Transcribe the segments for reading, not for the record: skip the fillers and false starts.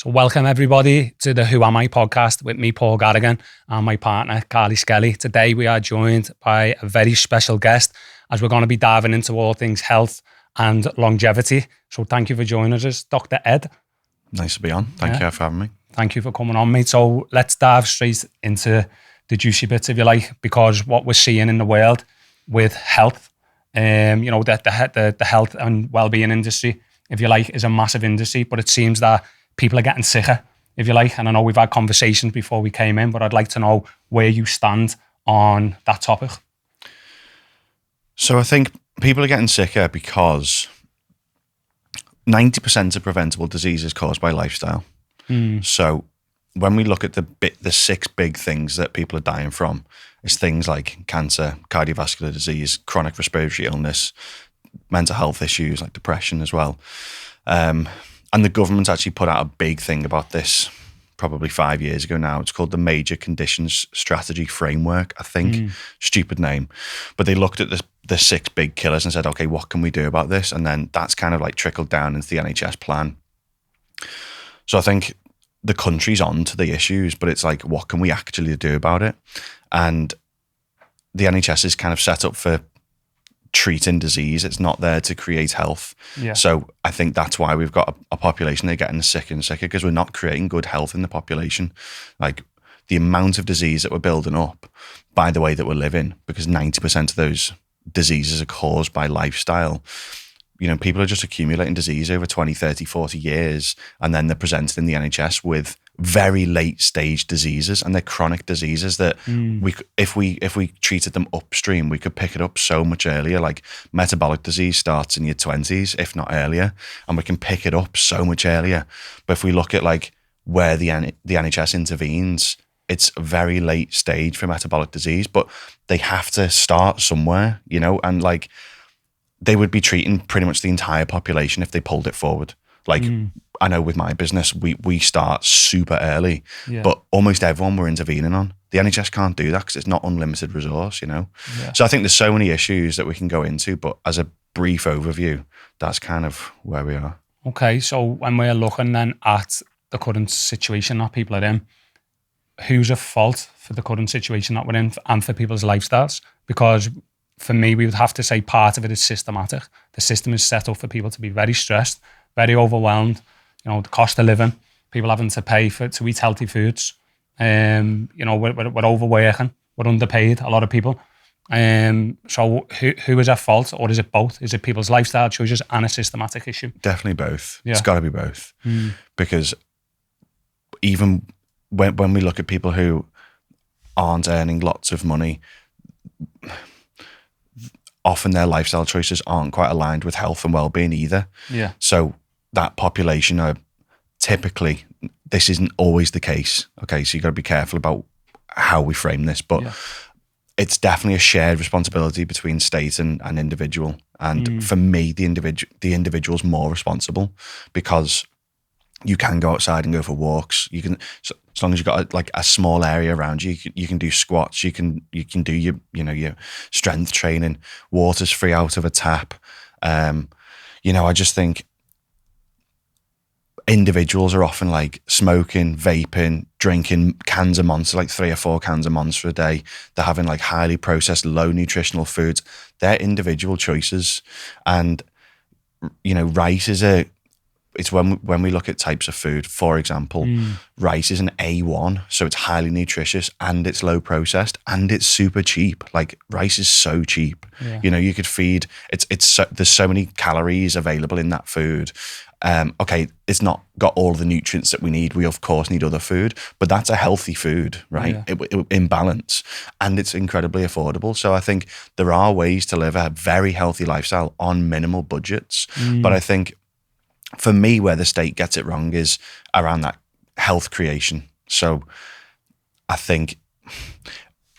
So welcome everybody to the Who Am I podcast with me, Paul Garrigan, and my partner, Carly Skelly. Today we are joined by a very special guest as we're going to be diving into all things health and longevity. So thank you for joining us, Dr. Ed. Nice to be on. Thank you for having me. Thank you for coming on, mate. So let's dive straight into the juicy bits, if you like, because what we're seeing in the world with health, the health and well-being industry, if you like, is a massive industry, but it seems that people are getting sicker, if you like. And I know we've had conversations before we came in, but I'd like to know where you stand on that topic. So I think people are getting sicker because 90% of preventable diseases caused by lifestyle. So when we look at the 6 big things that people are dying from, it's things like cancer, cardiovascular disease, chronic respiratory illness, mental health issues like depression as well. And the government's actually put out a big thing about this probably 5 years ago now. It's called the Major Conditions Strategy Framework, I think. Stupid name. But they looked at the 6 big killers and said, okay, what can we do about this? And then that's kind of like trickled down into the NHS plan. So I think the country's on to the issues, but it's like, what can we actually do about it? And the NHS is kind of set up for treating disease. It's not there to create health. Yeah. So I think that's why we've got a population that are getting sicker and sicker, because we're not creating good health in the population. Like the amount of disease that we're building up by the way that we're living, because 90% of those diseases are caused by lifestyle. You know, people are just accumulating disease over 20, 30, 40 years, and then they're presented in the NHS with very late stage diseases, and they're chronic diseases that if we treated them upstream, we could pick it up so much earlier. Like metabolic disease starts in your 20s, if not earlier, and we can pick it up so much earlier. But if we look at like where the NHS intervenes, it's a very late stage for metabolic disease, but they have to start somewhere, you know, and like they would be treating pretty much the entire population if they pulled it forward. Like I know with my business, we start super early, but almost everyone we're intervening on. The NHS can't do that because it's not unlimited resource, you know? Yeah. So I think there's so many issues that we can go into, but as a brief overview, that's kind of where we are. Okay, so when we're looking then at the current situation that people are in, who's at fault for the current situation that we're in and for people's lifestyles? Because for me, we would have to say part of it is systematic. The system is set up for people to be very stressed, very overwhelmed. You know, the cost of living, people having to pay to eat healthy foods. You know, we're overworking, we're underpaid, a lot of people. So who is at fault, or is it both? Is it people's lifestyle choices and a systematic issue? Definitely both. Yeah. It's got to be both. Because even when we look at people who aren't earning lots of money, often their lifestyle choices aren't quite aligned with health and well-being either. Yeah. So that population are typically, this isn't always the case. Okay, so you got to be careful about how we frame this, but it's definitely a shared responsibility between state and individual. And for me, the individual's more responsible, because you can go outside and go for walks. You can, so as long as you've got a small area around you, you can do squats. You can do your strength training. Water's free out of a tap. I just think individuals are often like smoking, vaping, drinking cans of Monster, like 3 or 4 cans of Monster a day. They're having like highly processed, low nutritional foods. They're individual choices, and rice is it's when we look at types of food, for example, rice is an A1, so it's highly nutritious and it's low processed and it's super cheap. Like rice is so cheap. Yeah. You could feed, there's so many calories available in that food. Okay, it's not got all the nutrients that we need. We of course need other food, but that's a healthy food, right? Yeah. In balance, and it's incredibly affordable. So I think there are ways to live a very healthy lifestyle on minimal budgets. But I think for me, where the state gets it wrong is around that health creation. So I think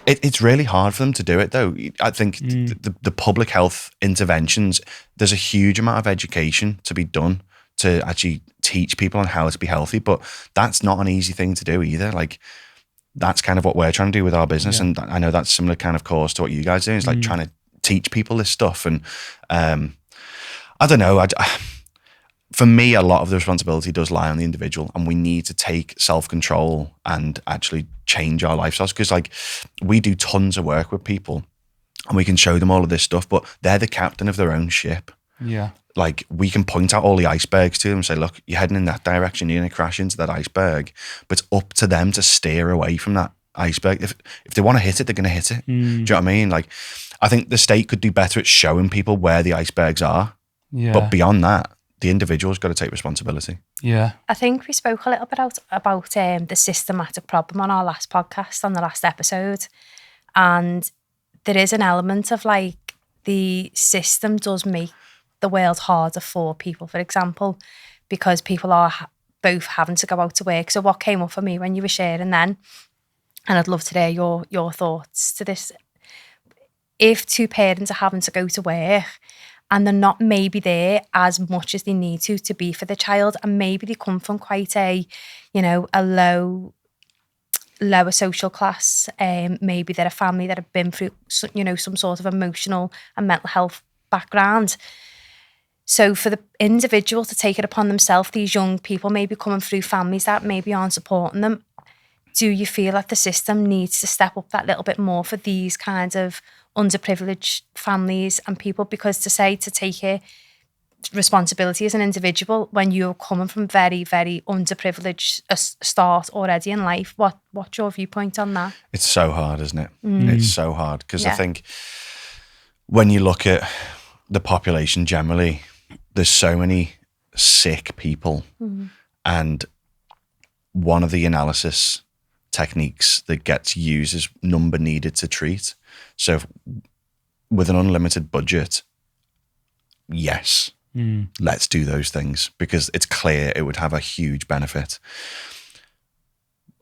it's really hard for them to do it, though. I think the public health interventions, there's a huge amount of education to be done to actually teach people on how to be healthy, but that's not an easy thing to do either. Like that's kind of what we're trying to do with our business. Yeah. And I know that's similar kind of course to what you guys do. It's like trying to teach people this stuff. And I don't know, for me, a lot of the responsibility does lie on the individual, and we need to take self-control and actually change our lifestyles. Because like we do tons of work with people and we can show them all of this stuff, but they're the captain of their own ship. Yeah. Like we can point out all the icebergs to them and say, look, you're heading in that direction, you're going to crash into that iceberg. But it's up to them to steer away from that iceberg. If they want to hit it, they're going to hit it. Do you know what I mean? Like, I think the state could do better at showing people where the icebergs are. Yeah. But beyond that, the individual's got to take responsibility. Yeah. I think we spoke a little bit about the systematic problem on our last podcast, on the last episode. And there is an element of like the system does make the world harder for people, for example, because people are both having to go out to work. So what came up for me when you were sharing then, and I'd love to hear your thoughts to this, if two parents are having to go to work and they're not maybe there as much as they need to be for the child, and maybe they come from quite a lower social class, maybe they're a family that have been through, some sort of emotional and mental health background. So for the individual to take it upon themselves, these young people maybe coming through families that maybe aren't supporting them, do you feel that the system needs to step up that little bit more for these kinds of underprivileged families and people? Because to take a responsibility as an individual when you're coming from very, very underprivileged start already in life, what's your viewpoint on that? It's so hard, isn't it? It's so hard because I think when you look at the population generally, there's so many sick people, and one of the analysis techniques that gets used is number needed to treat. So with an unlimited budget, yes, let's do those things because it's clear it would have a huge benefit.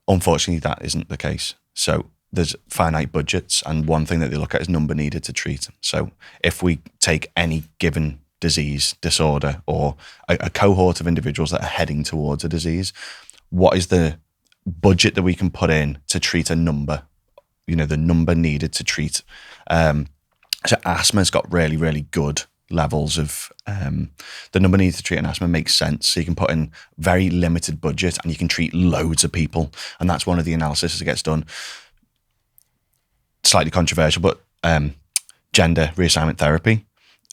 Unfortunately, that isn't the case. So there's finite budgets, and one thing that they look at is number needed to treat. So if we take any given disease, disorder, or a cohort of individuals that are heading towards a disease, what is the budget that we can put in to treat a number? The number needed to treat. So asthma's got really, really good levels of the number needed to treat an asthma makes sense. So you can put in very limited budget and you can treat loads of people. And that's one of the analysis that gets done. Slightly controversial, but gender reassignment therapy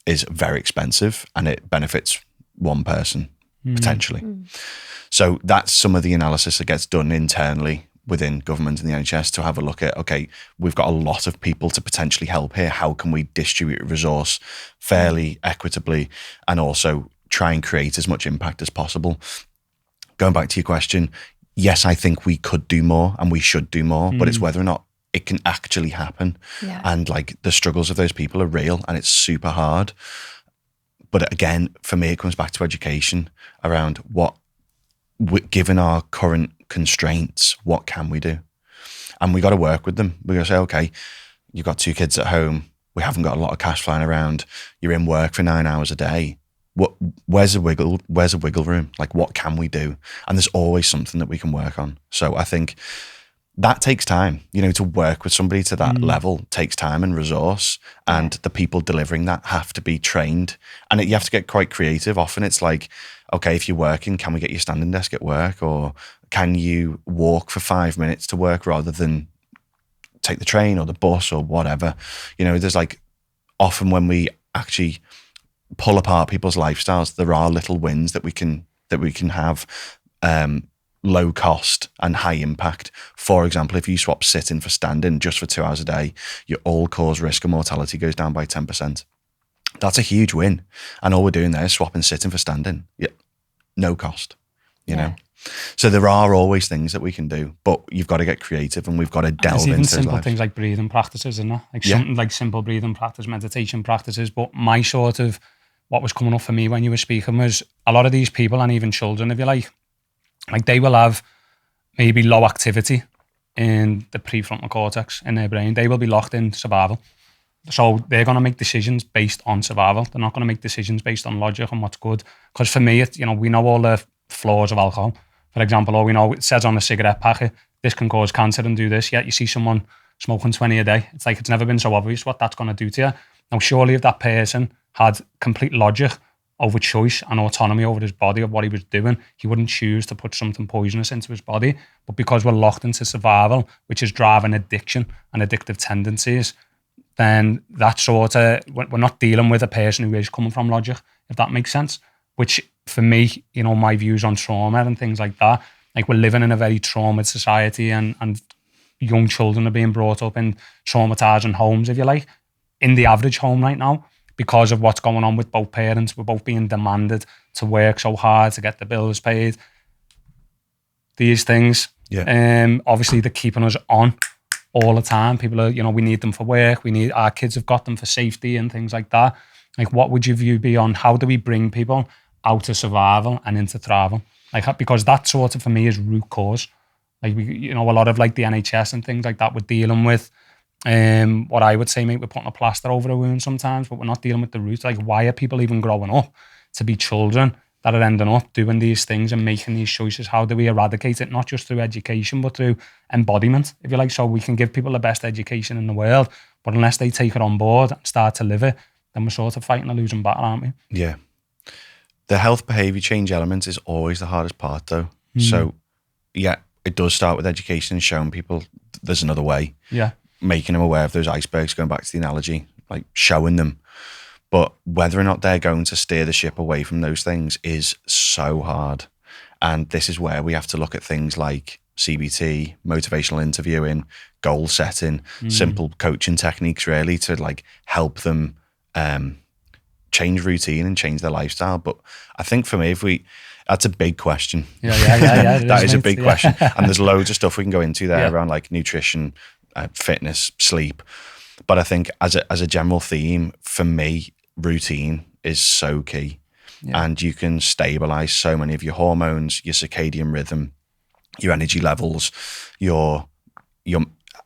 is very expensive and it benefits one person potentially. So that's some of the analysis that gets done internally within government and the NHS to have a look at, okay, we've got a lot of people to potentially help here. How can we distribute resource fairly, equitably, and also try and create as much impact as possible? Going back to your question, yes, I think we could do more and we should do more, but it's whether or not it can actually happen. Yeah. And like the struggles of those people are real and it's super hard. But again, for me, it comes back to education around given our current constraints, what can we do? And we got to work with them. We got to say, okay, you've got 2 kids at home. We haven't got a lot of cash flying around. You're in work for 9 hours a day. Where's a wiggle room? Like, what can we do? And there's always something that we can work on. So I think that takes time, to work with somebody to that level takes time and resource, and the people delivering that have to be trained, and you have to get quite creative. Often it's like, okay, if you're working, can we get your standing desk at work, or can you walk for 5 minutes to work rather than take the train or the bus or whatever? There's like, often when we actually pull apart people's lifestyles, there are little wins that we can have, low cost and high impact. For example, if you swap sitting for standing just for 2 hours a day, your all-cause risk of mortality goes down by 10%. That's a huge win. And all we're doing there is swapping sitting for standing. Yeah, no cost, you know? So there are always things that we can do, but you've got to get creative and we've got to delve into even simple lives. things like breathing practices, isn't there? Like something like simple breathing practice, meditation practices. But my sort of, what was coming up for me when you were speaking was a lot of these people, and even children, if you like they will have maybe low activity in the prefrontal cortex in their brain. They will be locked in survival. So they're going to make decisions based on survival. They're not going to make decisions based on logic and what's good. Because for me, we know all the flaws of alcohol. For example, or we know it says on the cigarette packet, this can cause cancer and do this. Yet you see someone smoking 20 a day. It's like it's never been so obvious what that's going to do to you. Now, surely if that person had complete logic over choice and autonomy over his body of what he was doing. He wouldn't choose to put something poisonous into his body. But because we're locked into survival, which is driving addiction and addictive tendencies, then that sort of, we're not dealing with a person who is coming from logic, if that makes sense. Which for me, you know, my views on trauma and things like that, like we're living in a very traumatized society, and young children are being brought up in traumatizing homes, if you like, in the average home right now, because of what's going on with both parents. We're both being demanded to work so hard to get the bills paid. These things, obviously they're keeping us on all the time. People are, you know, we need them for work. Our kids have got them for safety and things like that. Like, what would your view be on how do we bring people out of survival and into travel? Like, because that sort of, for me, is root cause. Like, you know, a lot of like the NHS and things like that, we're dealing with what I would say, mate, we're putting a plaster over a wound sometimes, but we're not dealing with the roots. Like, why are people even growing up to be children that are ending up doing these things and making these choices? How do we eradicate it? Not just through education, but through embodiment, if you like. So we can give people the best education in the world, but unless they take it on board and start to live it, then we're sort of fighting a losing battle, aren't we? Yeah. The health behaviour change element is always the hardest part, though. So, yeah, it does start with education and showing people there's another way. Yeah. Making them aware of those icebergs, going back to the analogy, like showing them. But whether or not they're going to steer the ship away from those things is so hard. And this is where we have to look at things like CBT, motivational interviewing, goal setting, simple coaching techniques, really, to like help them change routine and change their lifestyle. But I think for me, that's a big question. Yeah. That is a big question. And there's loads of stuff we can go into there around like nutrition, fitness, sleep. But I think as a general theme, for me, routine is so key. Yeah. And you can stabilize so many of your hormones, your circadian rhythm, your energy levels, your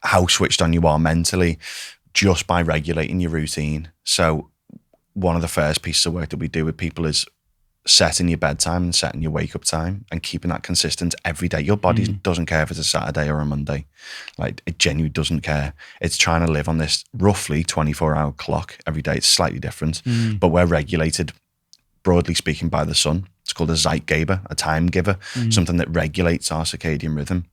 how switched on you are mentally, just by regulating your routine. So one of the first pieces of work that we do with people is setting your bedtime and setting your wake up time and keeping that consistent every day. Your body doesn't care if it's a Saturday or a Monday. Like, it genuinely doesn't care. It's trying to live on this roughly 24-hour clock every day. It's slightly different, but we're regulated, broadly speaking, by the sun. It's called a Zeitgeber, a time giver, something that regulates our circadian rhythm.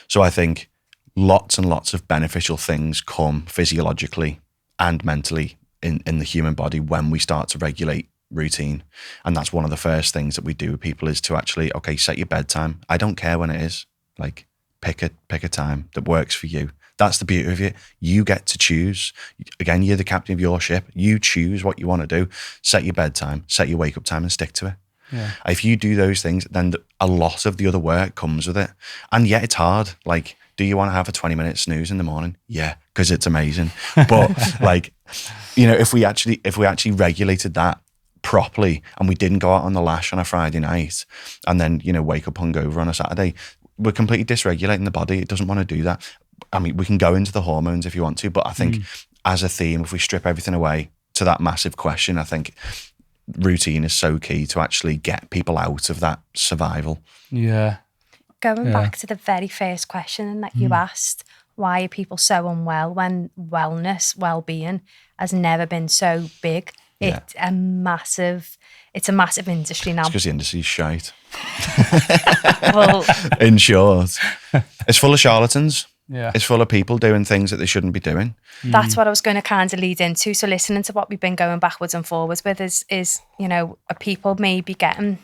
So I think lots and lots of beneficial things come physiologically and mentally in the human body when we start to regulate routine. And that's one of the first things that we do with people is to actually, okay, set your bedtime. I don't care when it is. Like, pick a time that works for you. That's the beauty of it. You get to choose. Again, you're the captain of your ship. You choose what you want to do. Set your bedtime, set your wake up time, and stick to it. Yeah. If you do those things, then a lot of the other work comes with it. And yeah, it's hard. Like, do you want to have a 20-minute snooze in the morning? Yeah, because it's amazing. But like, you know, if we actually regulated that properly and we didn't go out on the lash on a Friday night and then, you know, wake up hungover on a Saturday, we're completely dysregulating the body. It doesn't want to do that. I mean, we can go into the hormones if you want to, but I think as a theme, if we strip everything away to that massive question, I think routine is so key to actually get people out of that survival. Yeah. Going back to the very first question that you asked, why are people so unwell when wellness, well-being has never been so big? Yeah. It's a massive industry now. It's because the industry's shite. Well, in short, it's full of charlatans. Yeah. It's full of people doing things that they shouldn't be doing. That's what I was going to kind of lead into. So listening to what we've been going backwards and forwards with is you know, are people maybe getting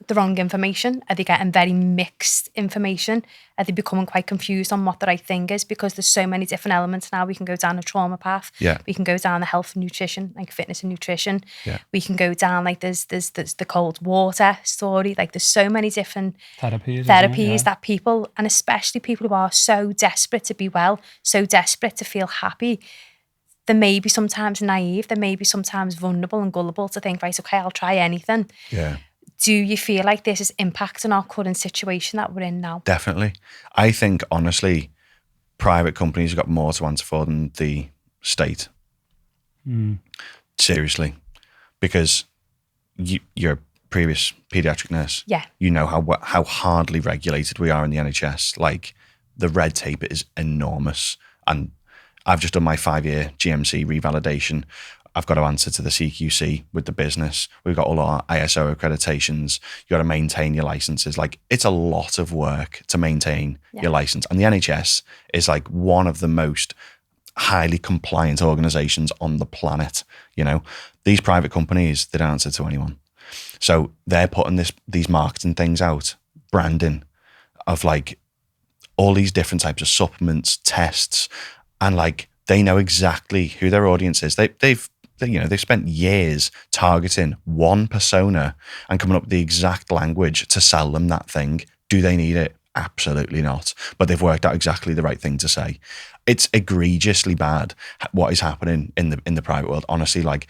the wrong information? Are they getting very mixed information? Are they becoming quite confused on what the right thing is? Because there's so many different elements now. We can go down a trauma path. Yeah. We can go down the health and nutrition, like fitness and nutrition. Yeah. We can go down like there's the cold water story. Like there's so many different therapies that people, and especially people who are so desperate to be well, so desperate to feel happy, they may be sometimes naive, they may be sometimes vulnerable and gullible to think, right, okay, I'll try anything. Yeah. Do you feel like this is impacting our current situation that we're in now? Definitely. I think, honestly, private companies have got more to answer for than the state. Seriously. Because you're a previous paediatric nurse. Yeah. You know how hardly regulated we are in the NHS. Like, the red tape is enormous. And I've just done my 5-year GMC revalidation. I've got to answer to the CQC with the business. We've got all our ISO accreditations. You got to maintain your licenses. Like, it's a lot of work to maintain your license. And the NHS is like one of the most highly compliant organizations on the planet. You know, these private companies, they don't answer to anyone. So they're putting these marketing things out, branding of like all these different types of supplements, tests, and like they know exactly who their audience is. They've spent years targeting one persona and coming up with the exact language to sell them that thing. Do they need it? Absolutely not. But they've worked out exactly the right thing to say. It's egregiously bad what is happening in the private world. Honestly, like,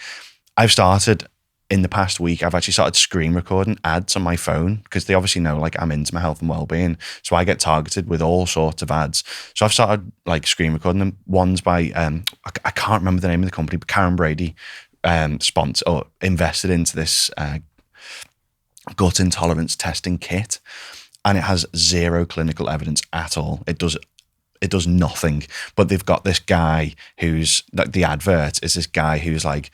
I've started in the past week, I've actually started screen recording ads on my phone because they obviously know like I'm into my health and well-being. So I get targeted with all sorts of ads. So I've started like screen recording them. One's by, I can't remember the name of the company, but Karen Brady invested into this gut intolerance testing kit, and it has zero clinical evidence at all. It does nothing. But they've got this guy who's like, the advert is this guy who's like,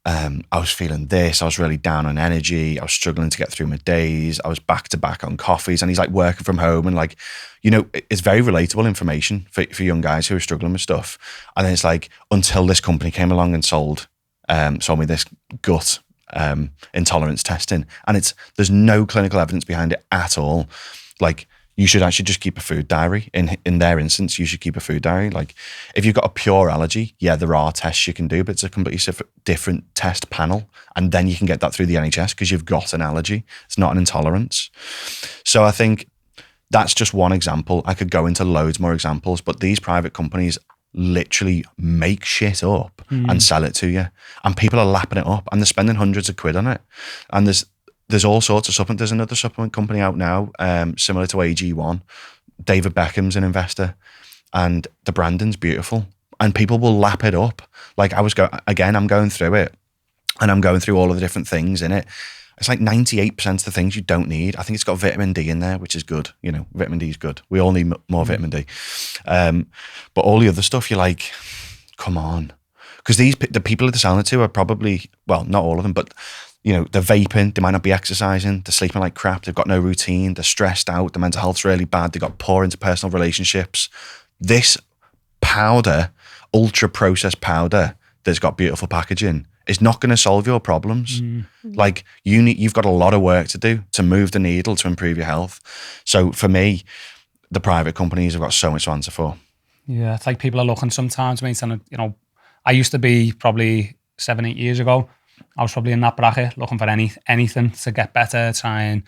I was feeling this, I was really down on energy, I was struggling to get through my days, I was back to back on coffees, and he's like working from home, and like, you know, it's very relatable information for young guys who are struggling with stuff. And then it's like, until this company came along and sold me this gut intolerance testing, and there's no clinical evidence behind it at all. Like, you should actually just keep a food diary. In their instance, you should keep a food diary. Like, if you've got a pure allergy, yeah, there are tests you can do, but it's a completely different test panel. And then you can get that through the NHS because you've got an allergy. It's not an intolerance. So I think that's just one example. I could go into loads more examples, but these private companies literally make shit up and sell it to you. And people are lapping it up and they're spending hundreds of quid on it. And there's all sorts of supplements. There's another supplement company out now, similar to AG1. David Beckham's an investor, and the branding's beautiful, and people will lap it up. Like, I'm going through it, and I'm going through all of the different things in it. It's like 98% of the things you don't need. I think it's got vitamin D in there, which is good. You know, vitamin D is good. We all need more vitamin D. But all the other stuff, you're like, come on. Because the people that they're selling it to are probably, well, not all of them, but you know, they're vaping, they might not be exercising, they're sleeping like crap, they've got no routine, they're stressed out, their mental health's really bad, they've got poor interpersonal relationships. This powder, ultra processed powder that's got beautiful packaging is not going to solve your problems. Like, you've got a lot of work to do to move the needle to improve your health. So for me, the private companies have got so much to answer for. Yeah, it's like people are looking sometimes, mate, and you know, I used to be probably 7-8 years ago, I was probably in that bracket looking for anything to get better, trying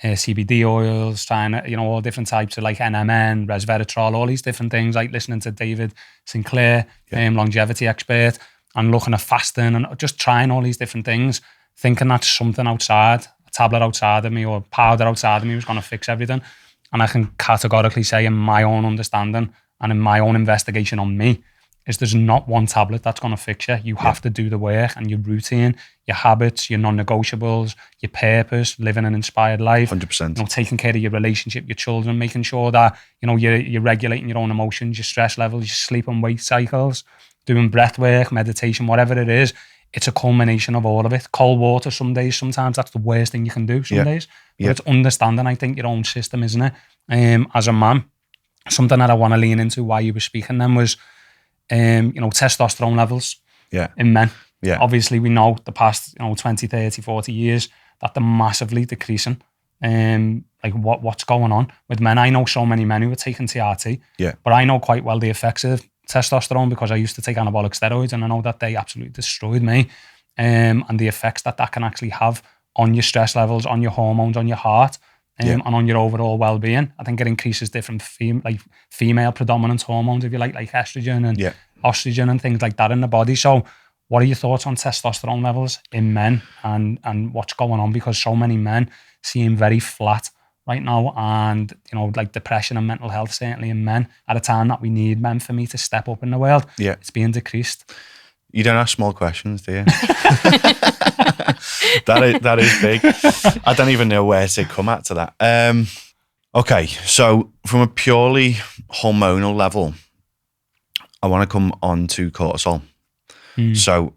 CBD oils, trying, you know, all different types of like NMN, resveratrol, all these different things, like listening to David Sinclair, longevity expert, and looking at fasting and just trying all these different things, thinking that something outside, a tablet outside of me or powder outside of me was going to fix everything. And I can categorically say, in my own understanding and in my own investigation on me, is there's not one tablet that's going to fix you. You have to do the work and your routine, your habits, your non-negotiables, your purpose, living an inspired life. 100%. You know, taking care of your relationship, your children, making sure that, you know, you're regulating your own emotions, your stress levels, your sleep and weight cycles, doing breath work, meditation, whatever it is. It's a culmination of all of it. Cold water some days, sometimes that's the worst thing you can do some days. But it's understanding, I think, your own system, isn't it? As a man, something that I want to lean into while you were speaking then was, you know, testosterone levels in men. Yeah. Obviously, we know the past, you know, 20, 30, 40 years that they're massively decreasing. Like what's going on with men? I know so many men who are taking TRT, but I know quite well the effects of testosterone because I used to take anabolic steroids, and I know that they absolutely destroyed me. And the effects that can actually have on your stress levels, on your hormones, on your heart, and on your overall well-being. I think it increases different female predominant hormones, if you like estrogen and estrogen and things like that in the body. So what are your thoughts on testosterone levels in men and what's going on? Because so many men seem very flat right now, and, you know, like depression and mental health, certainly in men, at a time that we need men for me to step up in the world, it's being decreased. You don't ask small questions, do you? That is big. I don't even know where to come at to that. Okay, so from a purely hormonal level, I want to come on to cortisol. So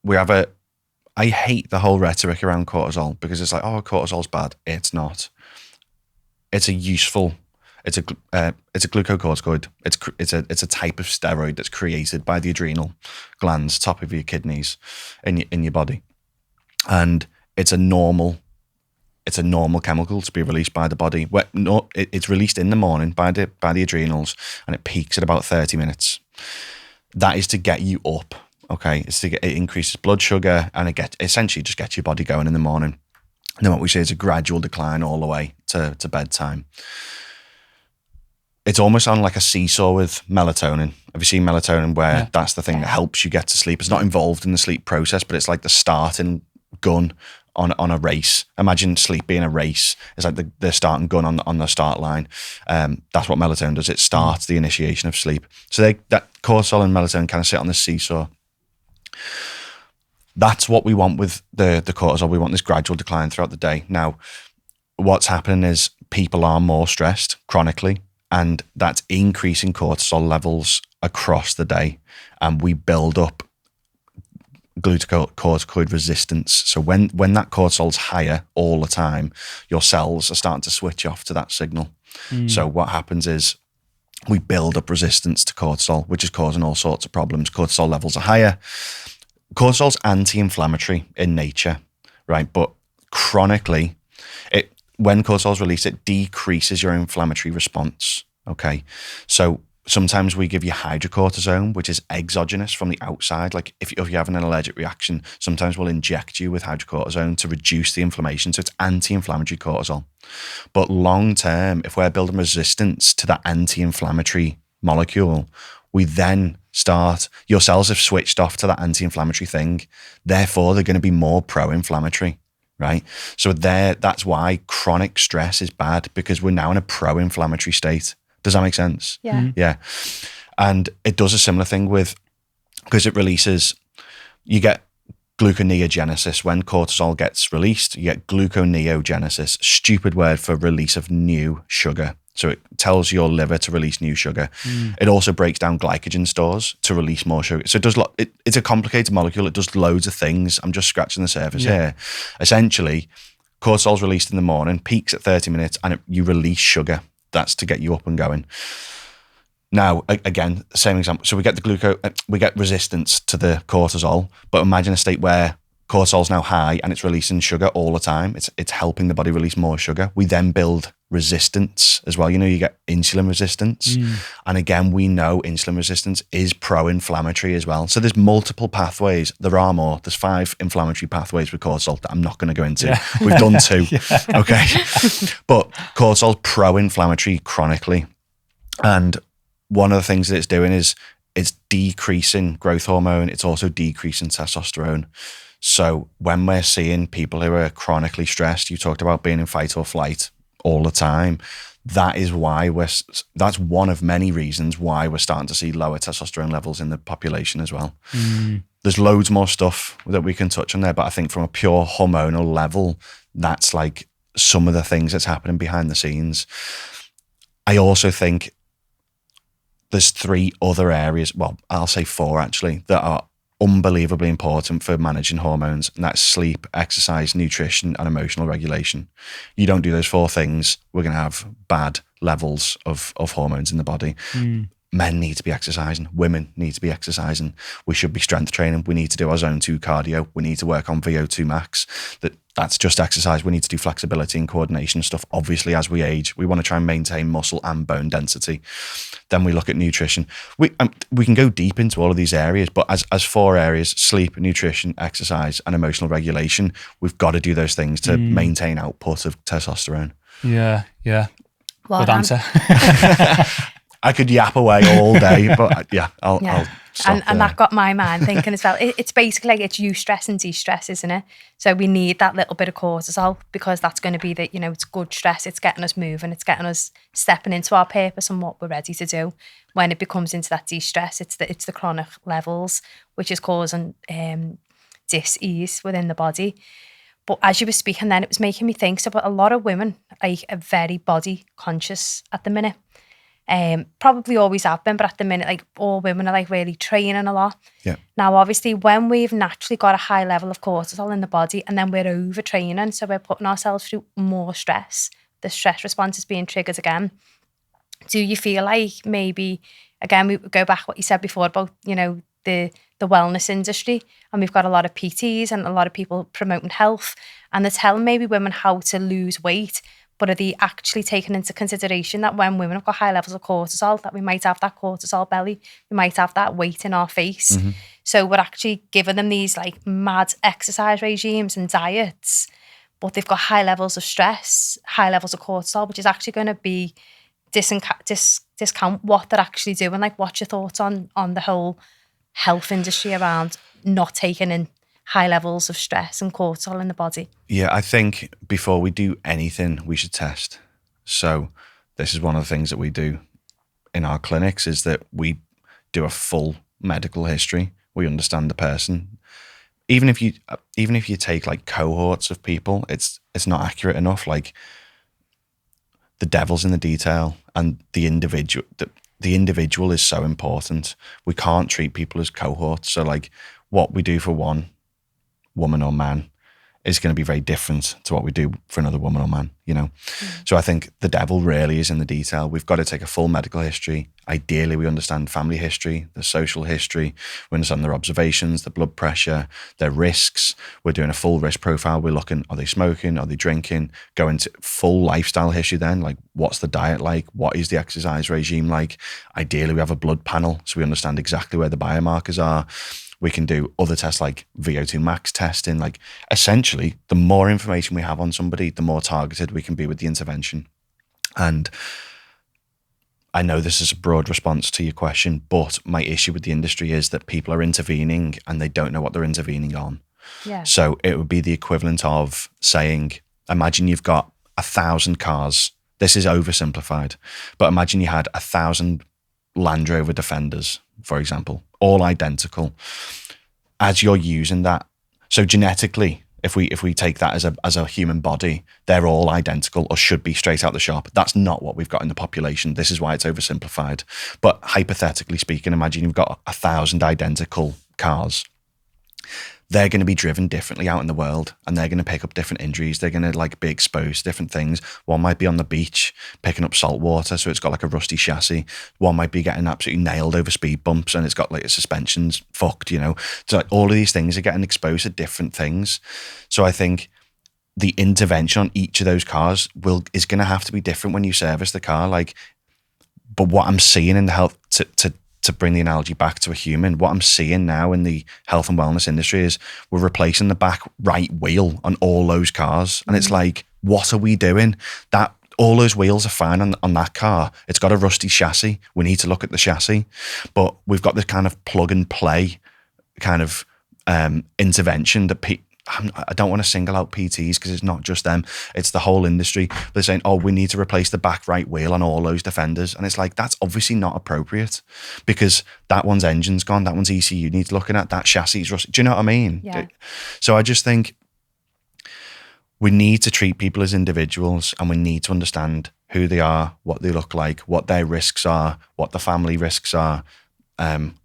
I hate the whole rhetoric around cortisol because it's like, oh, cortisol's bad. It's not. It's a glucocorticoid. It's a type of steroid that's created by the adrenal glands, top of your kidneys, in your body, and it's a normal chemical to be released by the body. It's released in the morning by the adrenals, and it peaks at about 30 minutes. That is to get you up. Okay, it increases blood sugar, and essentially just gets your body going in the morning. And then what we say is a gradual decline all the way to bedtime. It's almost on like a seesaw with melatonin. Have you seen melatonin where that's the thing that helps you get to sleep? It's not involved in the sleep process, but it's like the starting gun on a race. Imagine sleep being a race. It's like the starting gun on the start line. That's what melatonin does. It starts the initiation of sleep. So that cortisol and melatonin kind of sit on the seesaw. That's what we want with the cortisol. We want this gradual decline throughout the day. Now, what's happening is people are more stressed chronically, and that's increasing cortisol levels across the day. And we build up glucocorticoid resistance. So when that cortisol's higher all the time, your cells are starting to switch off to that signal. So what happens is we build up resistance to cortisol, which is causing all sorts of problems. Cortisol levels are higher. Cortisol's anti-inflammatory in nature, right? But chronically, when cortisol's released, it decreases your inflammatory response, okay? So sometimes we give you hydrocortisone, which is exogenous from the outside. Like if you're having an allergic reaction, sometimes we'll inject you with hydrocortisone to reduce the inflammation. So it's anti-inflammatory cortisol. But long term, if we're building resistance to that anti-inflammatory molecule, we then your cells have switched off to that anti-inflammatory thing. Therefore, they're going to be more pro-inflammatory, right? So that's why chronic stress is bad, because we're now in a pro-inflammatory state. Does that make sense? Yeah. Yeah. And it does a similar thing because it releases, you get gluconeogenesis. When cortisol gets released, you get gluconeogenesis, stupid word for release of new sugar. So it tells your liver to release new sugar. It also breaks down glycogen stores to release more sugar. So it does. It's a complicated molecule. It does loads of things. I'm just scratching the surface here. Essentially, cortisol's released in the morning, peaks at 30 minutes, and you release sugar. That's to get you up and going. Now, again, same example. So we get resistance to the cortisol, but imagine a state where cortisol's now high and it's releasing sugar all the time. It's helping the body release more sugar. We then build resistance as well. You get insulin resistance. And again, we know insulin resistance is pro-inflammatory as well. So there's multiple pathways. There are more. There's 5 inflammatory pathways with cortisol that I'm not going to go into. Yeah. We've done 2. Okay. But cortisol's pro-inflammatory chronically. And one of the things that it's doing is it's decreasing growth hormone. It's also decreasing testosterone. So when we're seeing people who are chronically stressed, you talked about being in fight or flight all the time. That's one of many reasons why we're starting to see lower testosterone levels in the population as well. There's loads more stuff that we can touch on there, but I think from a pure hormonal level, that's like some of the things that's happening behind the scenes. I also think there's 3 other areas, well, I'll say 4 actually, that are unbelievably important for managing hormones, and that's sleep, exercise, nutrition, and emotional regulation. You don't do those 4 things, we're going to have bad levels of hormones in the body. Men need to be exercising. Women need to be exercising. We should be strength training. We need to do our zone 2 cardio. We need to work on VO2 max. That's just exercise. We need to do flexibility and coordination stuff. Obviously, as we age, we want to try and maintain muscle and bone density. Then we look at nutrition. We can go deep into all of these areas, but as 4 areas: sleep, nutrition, exercise, and emotional regulation, we've got to do those things to maintain output of testosterone. Yeah. Well Good answer. I could yap away all day, but I'll stop and that got my mind thinking as well. It's basically like it's eustress and de-stress, isn't it? So we need that little bit of cortisol, because that's going to be it's good stress. It's getting us moving. It's getting us stepping into our purpose and what we're ready to do. When it becomes into that de-stress, it's the chronic levels, which is causing dis-ease within the body. But as you were speaking then, it was making me think, so but a lot of women are very body conscious at the minute. Probably always have been, but at the minute, like all women are like really training a lot. Yeah. Now, obviously, when we've naturally got a high level of cortisol in the body and then we're overtraining, so we're putting ourselves through more stress, the stress response is being triggered again. Do you feel like maybe, again, we go back what you said before about, you know, the wellness industry, and we've got a lot of PTs and a lot of people promoting health, and they're telling maybe women how to lose weight, but are they actually taking into consideration that when women have got high levels of cortisol, that we might have that cortisol belly, we might have that weight in our face. Mm-hmm. So we're actually giving them these like mad exercise regimes and diets, but they've got high levels of stress, high levels of cortisol, which is actually going to be discount what they're actually doing. Like, what's your thoughts on the whole health industry around not taking in high levels of stress and cortisol in the body? Yeah, I think before we do anything, we should test. So this is one of the things that we do in our clinics, is that we do a full medical history. We understand the person. Even if you take like cohorts of people, it's not accurate enough. Like, the devil's in the detail, and the individual is so important. We can't treat people as cohorts. So like, what we do for one woman or man is going to be very different to what we do for another woman or man, you know? So I think the devil really is in the detail. We've got to take a full medical history. Ideally, we understand family history, the social history, we understand their observations, the blood pressure, their risks. We're doing a full risk profile. We're looking, are they smoking? Are they drinking? Go into full lifestyle history then, like what's the diet like? What is the exercise regime like? Ideally, we have a blood panel so we understand exactly where the biomarkers are. We can do other tests like VO2 max testing. Like, essentially, the more information we have on somebody, the more targeted we can be with the intervention. And I know this is a broad response to your question, but my issue with the industry is that people are intervening and they don't know what they're intervening on. Yeah. So it would be the equivalent of saying, imagine you've got 1,000 cars. This is oversimplified, but imagine you had 1,000 Land Rover Defenders, for example, all identical. As you're using that, so genetically, if we take that as a human body, they're all identical or should be straight out the shop. That's not what we've got in the population. This is why it's oversimplified. But hypothetically speaking, imagine you've got 1,000 identical cars. They're going to be driven differently out in the world, and they're going to pick up different injuries. They're going to like be exposed to different things. One might be on the beach picking up salt water, so it's got like a rusty chassis. One might be getting absolutely nailed over speed bumps, and it's got like the suspensions fucked, you know. So like all of these things are getting exposed to different things. So I think the intervention on each of those cars is going to have to be different when you service the car. Like, but what I'm seeing in the health to bring the analogy back to a human, what I'm seeing now in the health and wellness industry is we're replacing the back right wheel on all those cars. And it's like, what are we doing? That all those wheels are fine on that car. It's got a rusty chassis. We need to look at the chassis. But we've got this kind of plug and play kind of intervention that I don't want to single out PTs because it's not just them, it's the whole industry. They're saying, oh, we need to replace the back right wheel on all those Defenders. And it's like, that's obviously not appropriate because that one's engine's gone, that one's ECU needs looking at, that chassis is rusty. Do you know what I mean? Yeah. So I just think we need to treat people as individuals, and we need to understand who they are, what they look like, what their risks are, what the family risks are.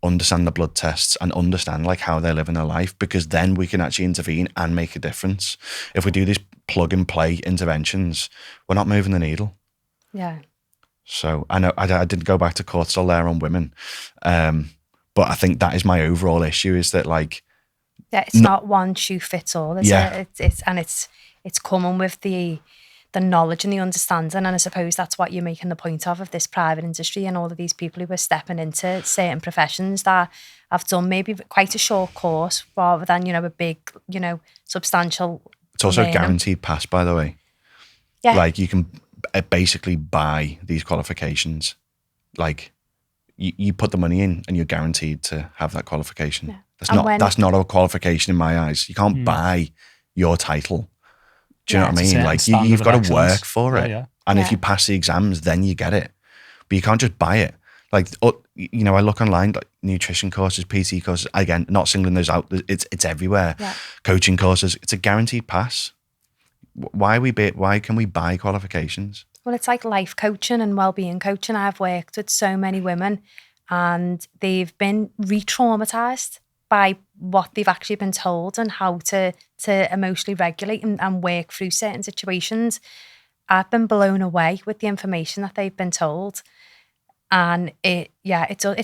Understand the blood tests and understand like how they're living their life, because then we can actually intervene and make a difference. If we do these plug and play interventions, we're not moving the needle. Yeah. So I know I did go back to cortisol there on women, but I think that is my overall issue, is that like, yeah, it's not one shoe fits all, is Yeah. it? It's coming with the knowledge and the understanding, and I suppose that's what you're making the point of this private industry and all of these people who are stepping into certain professions that have done maybe quite a short course rather than, you know, a big, you know, substantial. It's also learning. a guaranteed pass, by the way. Yeah. Like, you can basically buy these qualifications. Like, you put the money in and you're guaranteed to have that qualification. Yeah. That's not a qualification in my eyes. You can't buy your title. Do you know what I mean? Like, you've got to work for it. Yeah. And if you pass the exams, then you get it. But you can't just buy it. Like, you know, I look online, like nutrition courses, PT courses, again, not singling those out. It's everywhere. Yeah. Coaching courses, it's a guaranteed pass. Why can we buy qualifications? Well, it's like life coaching and well-being coaching. I've worked with so many women and they've been re-traumatized by what they've actually been told and how to emotionally regulate and work through certain situations. I've been blown away with the information that they've been told. And it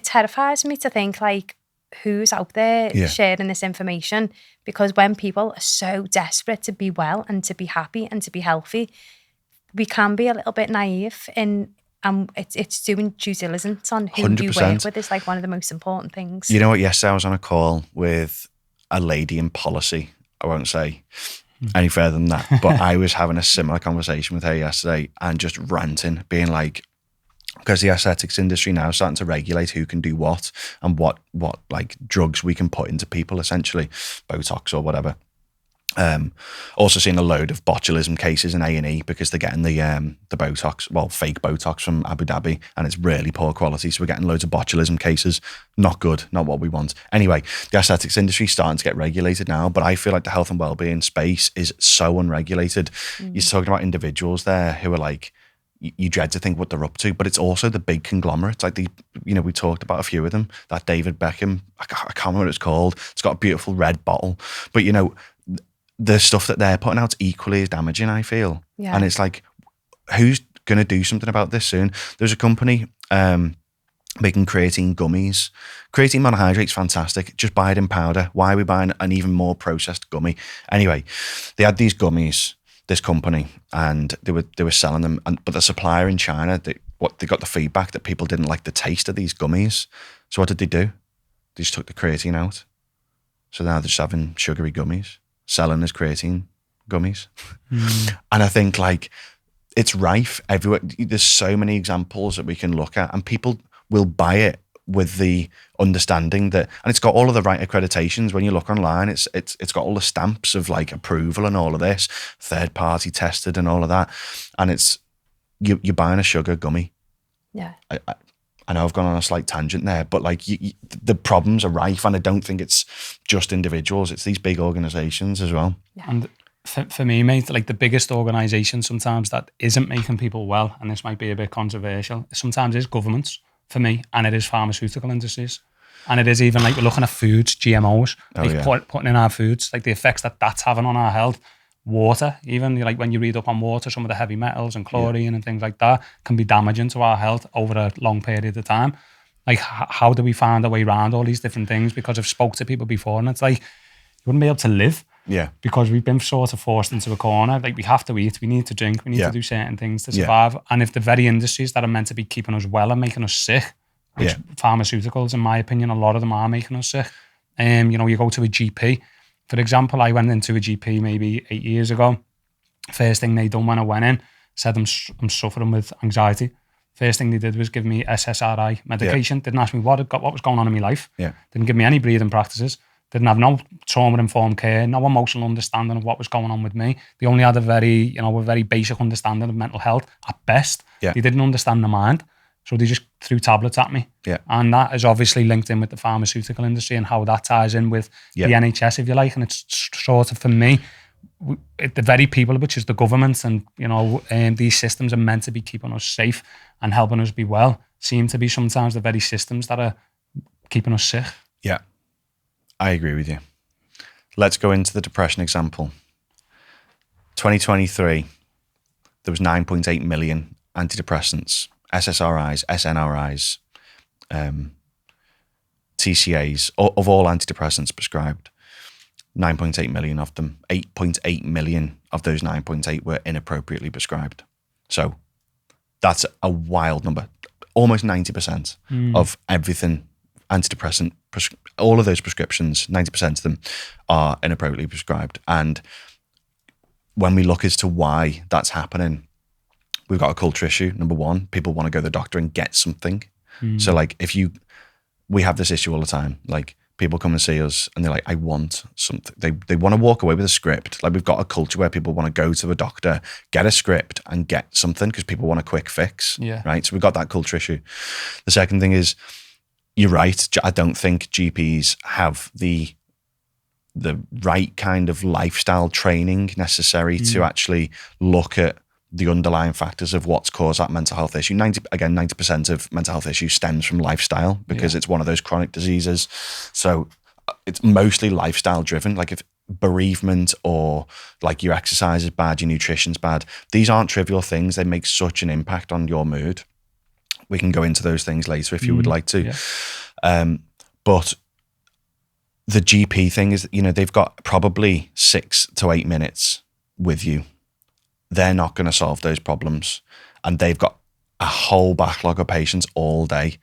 terrifies me to think like, who's out there sharing this information? Because when people are so desperate to be well and to be happy and to be healthy, we can be a little bit naive in it's doing due diligence on who 100%. you work with is like one of the most important things. You know what? Yesterday I was on a call with a lady in policy. I won't say any further than that, but I was having a similar conversation with her yesterday and just ranting, being like, because the aesthetics industry now is starting to regulate who can do what and what like drugs we can put into people, essentially, Botox or whatever. Also seeing a load of botulism cases in A&E because they're getting the Botox, well, fake Botox from Abu Dhabi, and it's really poor quality. So we're getting loads of botulism cases. Not good, not what we want. Anyway, the aesthetics industry is starting to get regulated now, but I feel like the health and wellbeing space is so unregulated. You're talking about individuals there who are like, you dread to think what they're up to, but it's also the big conglomerates. Like we talked about a few of them. That David Beckham, I can't remember what it's called. It's got a beautiful red bottle, but the stuff that they're putting out is equally as damaging, I feel. Yeah. And it's like, who's going to do something about this soon? There's a company making creatine gummies. Creatine monohydrate's fantastic. Just buy it in powder. Why are we buying an even more processed gummy? Anyway, they had these gummies, this company, and they were selling them. But the supplier in China, they got the feedback that people didn't like the taste of these gummies. So what did they do? They just took the creatine out. So now they're just having sugary gummies, selling as creatine gummies. And I think like it's rife everywhere. There's so many examples that we can look at, and people will buy it with the understanding that, and it's got all of the right accreditations. When you look online, it's got all the stamps of like approval and all of this, third party tested and all of that. And it's you're buying a sugar gummy. Yeah. I know I've gone on a slight tangent there, but like the problems are rife, and I don't think it's just individuals; it's these big organisations as well. Yeah. And for me, mate, like the biggest organisation sometimes that isn't making people well, and this might be a bit controversial, sometimes is governments for me, and it is pharmaceutical industries, and it is even like we're looking at foods, GMOs, putting in our foods, like the effects that's having on our health. Water, even like when you read up on water, some of the heavy metals and chlorine and things like that can be damaging to our health over a long period of time. Like, how do we find a way around all these different things? Because I've spoke to people before, and it's like you wouldn't be able to live. Yeah. Because we've been sort of forced into a corner. Like, we have to eat, we need to drink, we need to do certain things to survive. And if the very industries that are meant to be keeping us well are making us sick, which pharmaceuticals, in my opinion, a lot of them are making us sick. You go to a GP. For example, I went into a GP maybe 8 years ago. First thing they done when I went in, said I'm suffering with anxiety. First thing they did was give me SSRI medication. Yeah. Didn't ask me what was going on in my life. Yeah. Didn't give me any breathing practices. Didn't have no trauma-informed care, no emotional understanding of what was going on with me. They only had a very basic understanding of mental health at best. Yeah. They didn't understand the mind. So they just threw tablets at me. Yeah. And that is obviously linked in with the pharmaceutical industry and how that ties in with the NHS, if you like. And it's sort of, for me, the very people, which is the government and, these systems are meant to be keeping us safe and helping us be well, seem to be sometimes the very systems that are keeping us sick. Yeah, I agree with you. Let's go into the depression example. 2023, there was 9.8 million antidepressants, SSRIs, SNRIs, TCAs, of all antidepressants prescribed. 9.8 million of them. 8.8 million of those 9.8 were inappropriately prescribed. So that's a wild number. Almost 90% of everything antidepressant, all of those prescriptions, 90% of them are inappropriately prescribed. And when we look as to why that's happening, we've got a culture issue. Number one, people want to go to the doctor and get something. So like we have this issue all the time. Like people come and see us and they're like, I want something. They want to walk away with a script. Like we've got a culture where people want to go to a doctor, get a script and get something because people want a quick fix. Yeah. Right. So we've got that culture issue. The second thing is, you're right. I don't think GPs have the right kind of lifestyle training necessary to actually look at the underlying factors of what's caused that mental health issue. 90% of mental health issues stems from lifestyle because it's one of those chronic diseases. So it's mostly lifestyle driven. Like if bereavement or like your exercise is bad, your nutrition's bad, these aren't trivial things. They make such an impact on your mood. We can go into those things later if you would like to. Yeah. But the GP thing is, they've got probably 6 to 8 minutes with you. They're not going to solve those problems. And they've got a whole backlog of patients all day.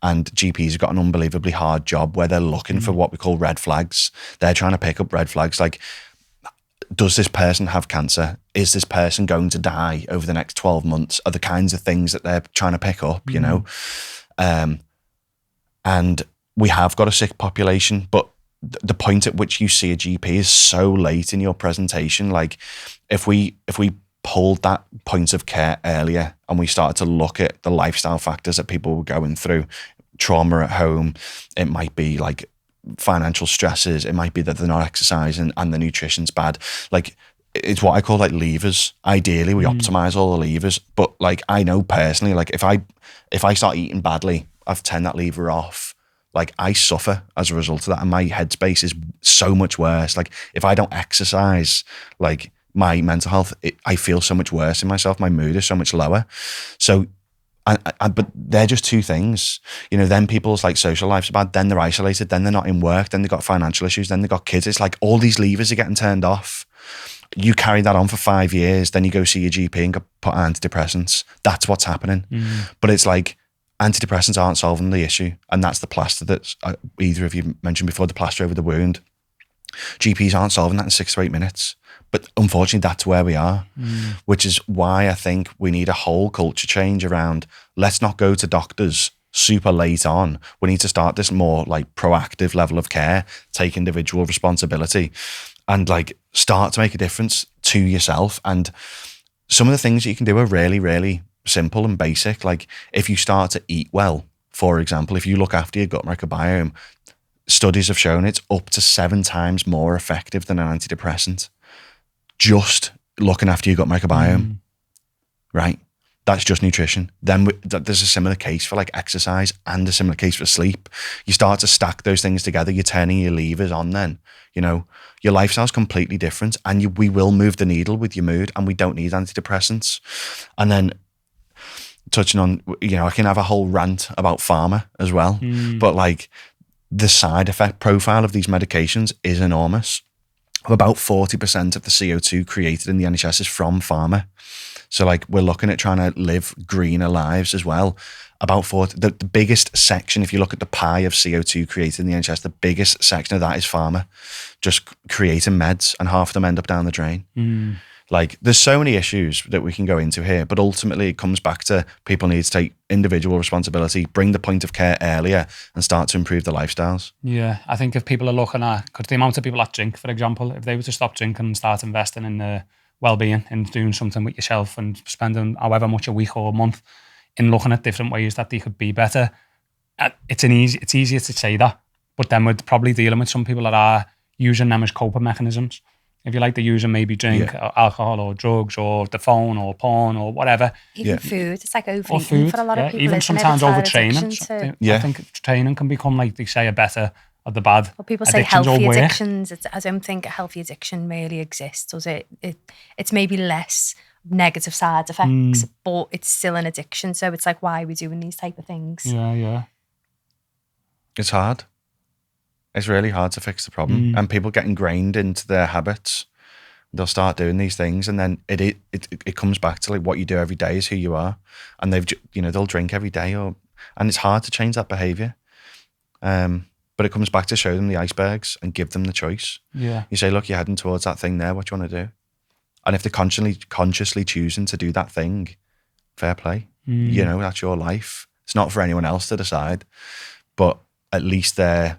And GPs have got an unbelievably hard job where they're looking for what we call red flags. They're trying to pick up red flags like, does this person have cancer? Is this person going to die over the next 12 months? Are the kinds of things that they're trying to pick up, And we have got a sick population, but the point at which you see a GP is so late in your presentation. Like if we pulled that point of care earlier and we started to look at the lifestyle factors that people were going through, trauma at home, it might be like financial stresses, it might be that they're not exercising and the nutrition's bad. Like it's what I call like levers. Ideally we optimize all the levers, but like I know personally, like if I start eating badly, I've turned that lever off. Like I suffer as a result of that, and my headspace is so much worse. Like if I don't exercise, like my mental health, I feel so much worse in myself. My mood is so much lower. So, but they're just two things. Then people's like social lives are bad. Then they're isolated. Then they're not in work. Then they've got financial issues. Then they've got kids. It's like all these levers are getting turned off. You carry that on for 5 years. Then you go see your GP and get put on antidepressants. That's what's happening. But it's like, antidepressants aren't solving the issue. And that's the plaster that either of you mentioned before, the plaster over the wound. GPs aren't solving that in 6 to 8 minutes. But unfortunately, that's where we are, which is why I think we need a whole culture change around, let's not go to doctors super late on. We need to start this more like proactive level of care, take individual responsibility and like start to make a difference to yourself. And some of the things that you can do are really, really simple and basic. Like if you start to eat well, for example, if you look after your gut microbiome, studies have shown it's up to 7 times more effective than an antidepressant. Just looking after your gut microbiome, right? That's just nutrition. Then there's a similar case for like exercise and a similar case for sleep. You start to stack those things together. You're turning your levers on then. Your lifestyle's completely different and we will move the needle with your mood and we don't need antidepressants. And then touching on, I can have a whole rant about pharma as well. But like the side effect profile of these medications is enormous. About 40% of the CO2 created in the NHS is from pharma. So like we're looking at trying to live greener lives as well. About 40, the biggest section, if you look at the pie of CO2 created in the NHS, the biggest section of that is pharma, just creating meds, and half of them end up down the drain. Like there's so many issues that we can go into here, but ultimately it comes back to people need to take individual responsibility, bring the point of care earlier and start to improve their lifestyles. Yeah, I think if people are looking at, because the amount of people that drink, for example, if they were to stop drinking and start investing in their well-being and doing something with yourself and spending however much a week or a month in looking at different ways that they could be better, it's easier to say that, but then we're probably dealing with some people that are using them as coping mechanisms. If you like to use them, maybe drink or alcohol or drugs or the phone or porn or whatever. Even food. It's like overeating for a lot of people. Even sometimes overtraining. Yeah. I think training can become, like they say, a better or the bad. Well, people say healthy addictions. I don't think a healthy addiction really exists, does it? It's maybe less negative side effects, but it's still an addiction. So it's like, why are we doing these type of things? Yeah. It's hard. It's really hard to fix the problem, and people get ingrained into their habits. They'll start doing these things, and then it comes back to like what you do every day is who you are. And they'll drink every day, and it's hard to change that behavior. But it comes back to show them the icebergs and give them the choice. Yeah, you say, look, you're heading towards that thing there. What do you want to do? And if they're consciously choosing to do that thing, fair play. That's your life. It's not for anyone else to decide, but at least they're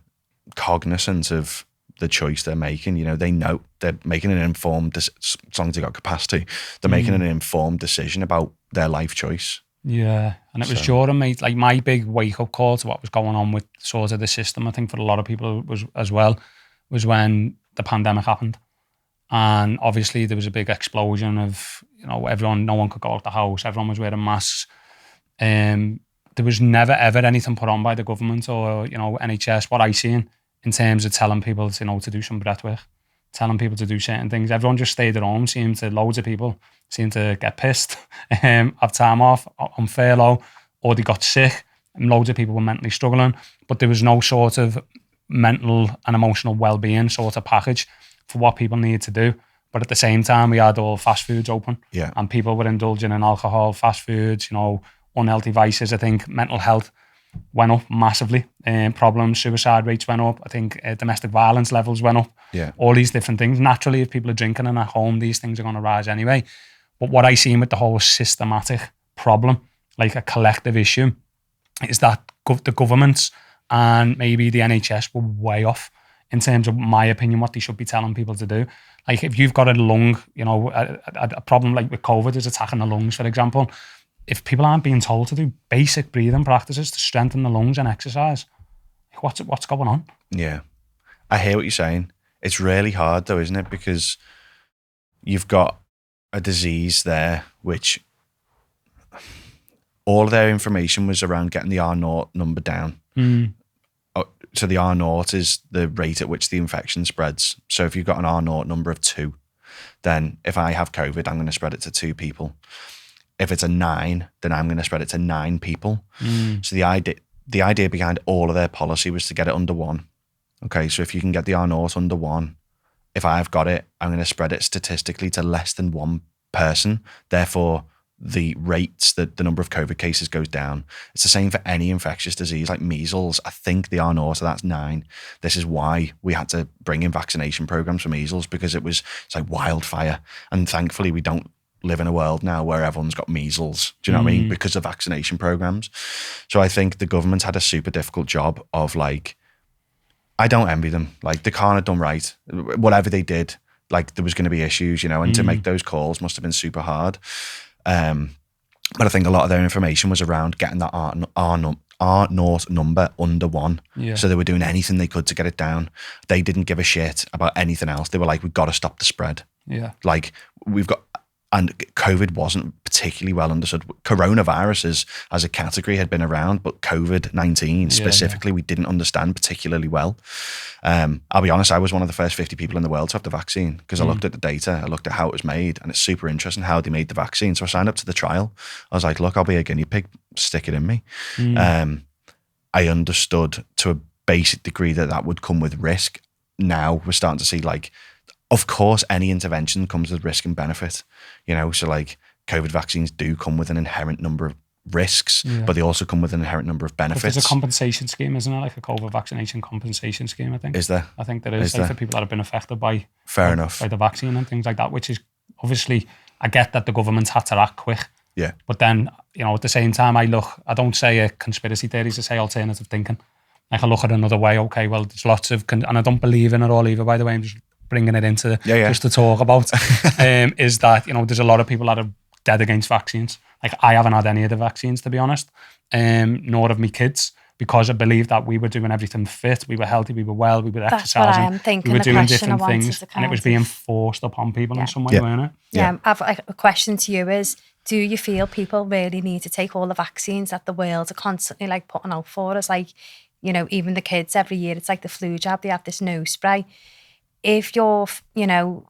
cognizant of the choice they're making. They know they're making an informed, as long as they've got capacity, they're making an informed decision about their life choice. Yeah, and it was Jordan, mate, like my big wake-up call to what was going on with sort of the system, I think for a lot of people was when the pandemic happened. And obviously there was a big explosion of, no one could go out the house. Everyone was wearing masks. There was never, ever anything put on by the government or, NHS, what I seen in terms of telling people, to do some breath work, telling people to do certain things. Everyone just stayed at home. Loads of people seemed to get pissed, have time off, on furlough, or they got sick. And loads of people were mentally struggling, but there was no sort of mental and emotional well-being sort of package for what people needed to do. But at the same time, we had all fast foods open, and people were indulging in alcohol, fast foods, unhealthy vices. I think mental health went up massively. Problems, suicide rates went up. I think domestic violence levels went up. Yeah. All these different things. Naturally, if people are drinking and at home, these things are going to rise anyway. But what I seen with the whole systematic problem, like a collective issue, is that the governments and maybe the NHS were way off in terms of my opinion, what they should be telling people to do. Like if you've got a lung, a problem like with COVID is attacking the lungs, for example, if people aren't being told to do basic breathing practices to strengthen the lungs and exercise, what's going on? Yeah. I hear what you're saying. It's really hard though, isn't it? Because you've got a disease there, which all of their information was around getting the R0 number down. So the R0 is the rate at which the infection spreads. So if you've got an R0 number of 2, then if I have COVID, I'm going to spread it to 2 people. If it's a 9, then I'm going to spread it to 9 people. So the idea behind all of their policy was to get it under 1. Okay, so if you can get the R0 under 1, if I've got it, I'm going to spread it statistically to less than 1 person. Therefore, the rates, that the number of COVID cases goes down. It's the same for any infectious disease like measles. I think the R0, so that's 9. This is why we had to bring in vaccination programs for measles, because it's like wildfire. And thankfully we don't live in a world now where everyone's got measles. Do you know what I mean? Because of vaccination programs. So I think the government had a super difficult job of like, I don't envy them. Like they can't have done right. Whatever they did, like there was going to be issues, and to make those calls must have been super hard. But I think a lot of their information was around getting that R0 number under 1. Yeah. So they were doing anything they could to get it down. They didn't give a shit about anything else. They were like, we've got to stop the spread. Yeah. Like and COVID wasn't particularly well understood. Coronaviruses as a category had been around, but COVID-19 specifically, we didn't understand particularly well. I'll be honest, I was one of the first 50 people in the world to have the vaccine because I looked at the data, I looked at how it was made, and it's super interesting how they made the vaccine. So I signed up to the trial. I was like, look, I'll be a guinea pig, stick it in me. I understood to a basic degree that would come with risk. Now we're starting to see like, of course, any intervention comes with risk and benefit, so like COVID vaccines do come with an inherent number of risks, but they also come with an inherent number of benefits. But there's a compensation scheme, isn't it? Like a COVID vaccination compensation scheme, I think. Is there? I think there is, for people that have been affected by the vaccine and things like that, which is obviously, I get that the government had to act quick. Yeah. But then, at the same time, I don't say a conspiracy theories, I say alternative thinking. Like I look at another way, okay, well, there's lots of, and I don't believe in it all either, by the way, I'm just bringing it into just to talk about, is that, there's a lot of people that are dead against vaccines. Like I haven't had any of the vaccines, to be honest, nor have my kids, because I believe that we were doing everything fit, we were healthy, we were well, we were exercising, we were doing different things, and it was being forced upon people in some way, weren't it? Yeah. I've a question to you is, do you feel people really need to take all the vaccines that the world are constantly like putting out for us? Like, even the kids every year, it's like the flu jab, they have this nose spray. If you're,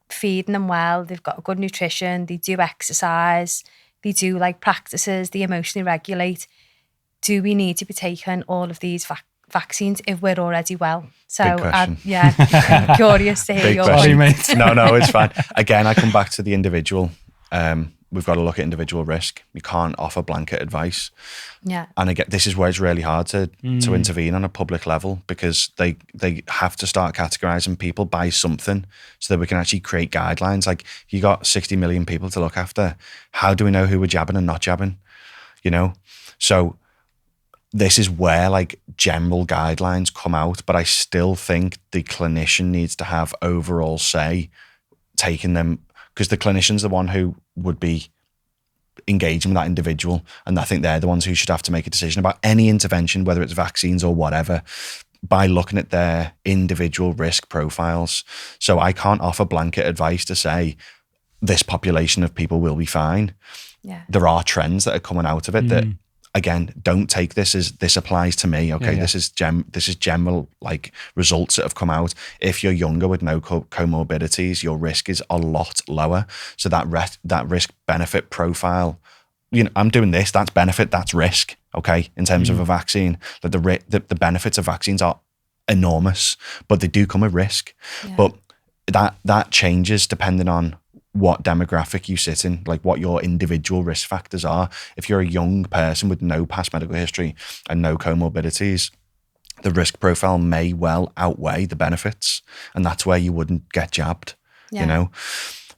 feeding them well, they've got good nutrition, they do exercise, they do like practices, they emotionally regulate, do we need to be taking all of these vaccines if we're already well? So, I'm curious to hear your question. Mate. No, it's fine. Again, I come back to the individual. We've got to look at individual risk. You can't offer blanket advice. Yeah. And again, this is where it's really hard to intervene on a public level, because they have to start categorizing people by something so that we can actually create guidelines. Like you got 60 million people to look after. How do we know who we're jabbing and not jabbing? So this is where like general guidelines come out, but I still think the clinician needs to have overall say taking them, because the clinician's the one who would be engaging with that individual. And I think they're the ones who should have to make a decision about any intervention, whether it's vaccines or whatever. by looking at their individual risk profiles. So I can't offer blanket advice to say this population of people will be fine. Yeah. There are trends that are coming out of it that, again, don't take this as this applies to me. Okay, this is general like results that have come out. If you're younger with no comorbidities, your risk is a lot lower. So that risk benefit profile, you know, I'm doing this, that's benefit, that's risk. Okay, in terms of a vaccine, that the benefits of vaccines are enormous, but they do come with risk. Yeah. But that changes depending on what demographic you sit in, like what your individual risk factors are. If you're a young person with no past medical history and no comorbidities, the risk profile may well outweigh the benefits, and that's where you wouldn't get jabbed, you know.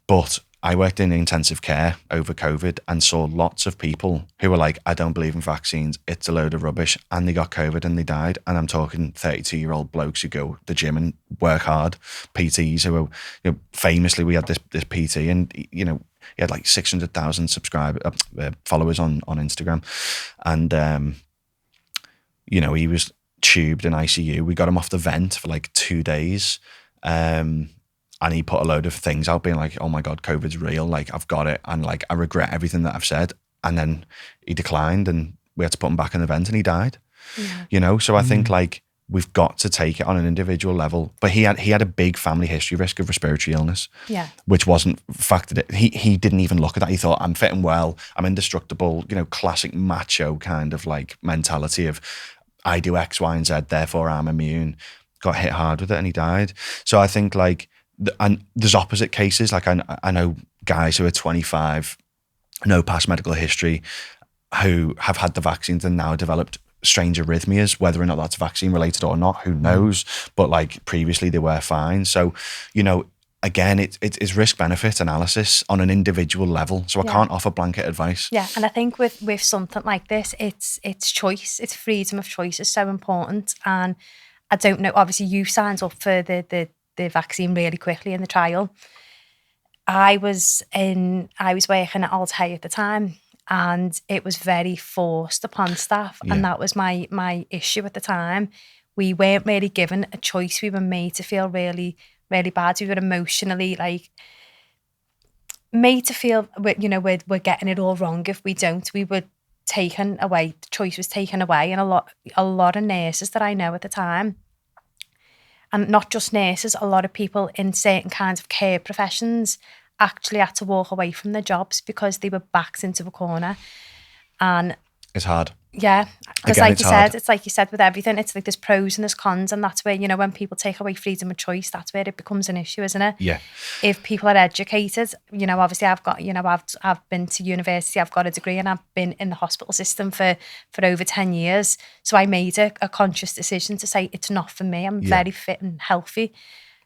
But I worked in intensive care over COVID and saw lots of people who were like, I don't believe in vaccines, it's a load of rubbish, and they got COVID and they died. And I'm talking 32-year-old blokes who go to the gym and work hard, PTs who are, you know, famously we had this PT, and, you know, he had like 600,000 followers on Instagram, and you know, he was tubed in ICU. We got him off the vent for like 2 days. And he put a load of things out being like, oh my God, COVID's real. Like, I've got it. And like, I regret everything that I've said. And then he declined and we had to put him back in the vent and he died, you know? So I think like we've got to take it on an individual level, but he had a big family history risk of respiratory illness, which wasn't factored in. He didn't even look at that. He thought, I'm fitting well, I'm indestructible, you know, classic macho kind of like mentality of I do X, Y, and Z, therefore I'm immune. Got hit hard with it and he died. So I think like, and there's opposite cases. Like I know guys who are 25, no past medical history, who have had the vaccines and now developed strange arrhythmias, whether or not that's vaccine related or not, who knows? But like previously they were fine. So, you know, again, it's risk benefit analysis on an individual level. So I can't offer blanket advice. Yeah. And I think with something like this, it's choice, it's freedom of choice is so important. And I don't know, obviously you signed up for the vaccine really quickly in the trial. I was working at Altai at the time, and it was very forced upon staff, and that was my issue at the time. We weren't really given a choice. We were made to feel really, really bad. We were emotionally like made to feel, you know, we're getting it all wrong if we don't. We were taken away. The choice was taken away, and a lot of nurses that I know at the time. And not just nurses, a lot of people in certain kinds of care professions actually had to walk away from their jobs because they were backed into a corner. And it's hard. Yeah. Because like you said with everything, it's like there's pros and there's cons. And that's where, you know, when people take away freedom of choice, that's where it becomes an issue, isn't it? Yeah. If people are educated, you know, obviously I've got, you know, I've been to university, I've got a degree, and I've been in the hospital system for over 10 years. So I made a conscious decision to say it's not for me. I'm very fit and healthy.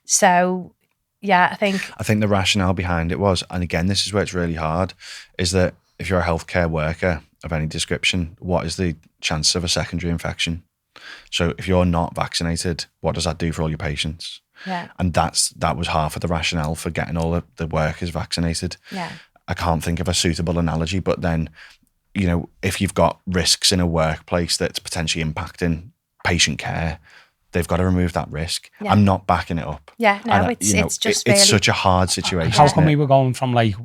So yeah, I think the rationale behind it was, and again, this is where it's really hard, is that if you're a healthcare worker of any description, what is the chance of a secondary infection? So if you're not vaccinated, what does that do for all your patients? Yeah. And that was half of the rationale for getting all of the workers vaccinated. Yeah. I can't think of a suitable analogy, but then, you know, if you've got risks in a workplace that's potentially impacting patient care, they've got to remove that risk. Yeah. I'm not backing it up. Yeah, no, and, it's such a hard situation. How come we were going from like,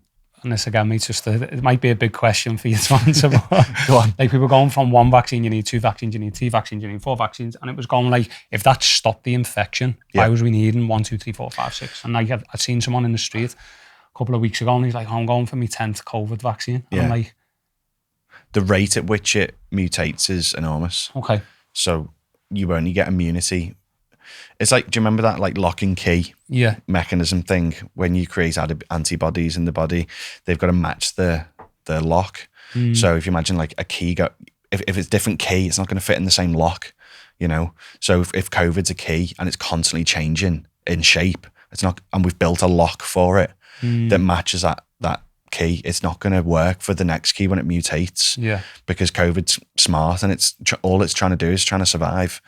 and this again, it might be a big question for you to answer, but go on. Like we were going from 1 vaccine, you need 2 vaccines, you need 3 vaccines, you need 4 vaccines, and it was going like, if that stopped the infection, why was we needing 1, 2, 3, 4, 5, 6? And like I've seen someone in the street a couple of weeks ago, and he's like, I'm going for my 10th COVID vaccine. Yeah. I'm like, the rate at which it mutates is enormous. Okay. So you only get immunity. It's like, do you remember that like lock and key mechanism thing? When you create antibodies in the body, they've got to match the lock. So if you imagine like a key, if it's different key, it's not going to fit in the same lock, you know? So if COVID's a key and it's constantly changing in shape, it's not, and we've built a lock for it that matches that key, it's not going to work for the next key when it mutates. Yeah. Because COVID's smart and it's all it's trying to do is trying to survive.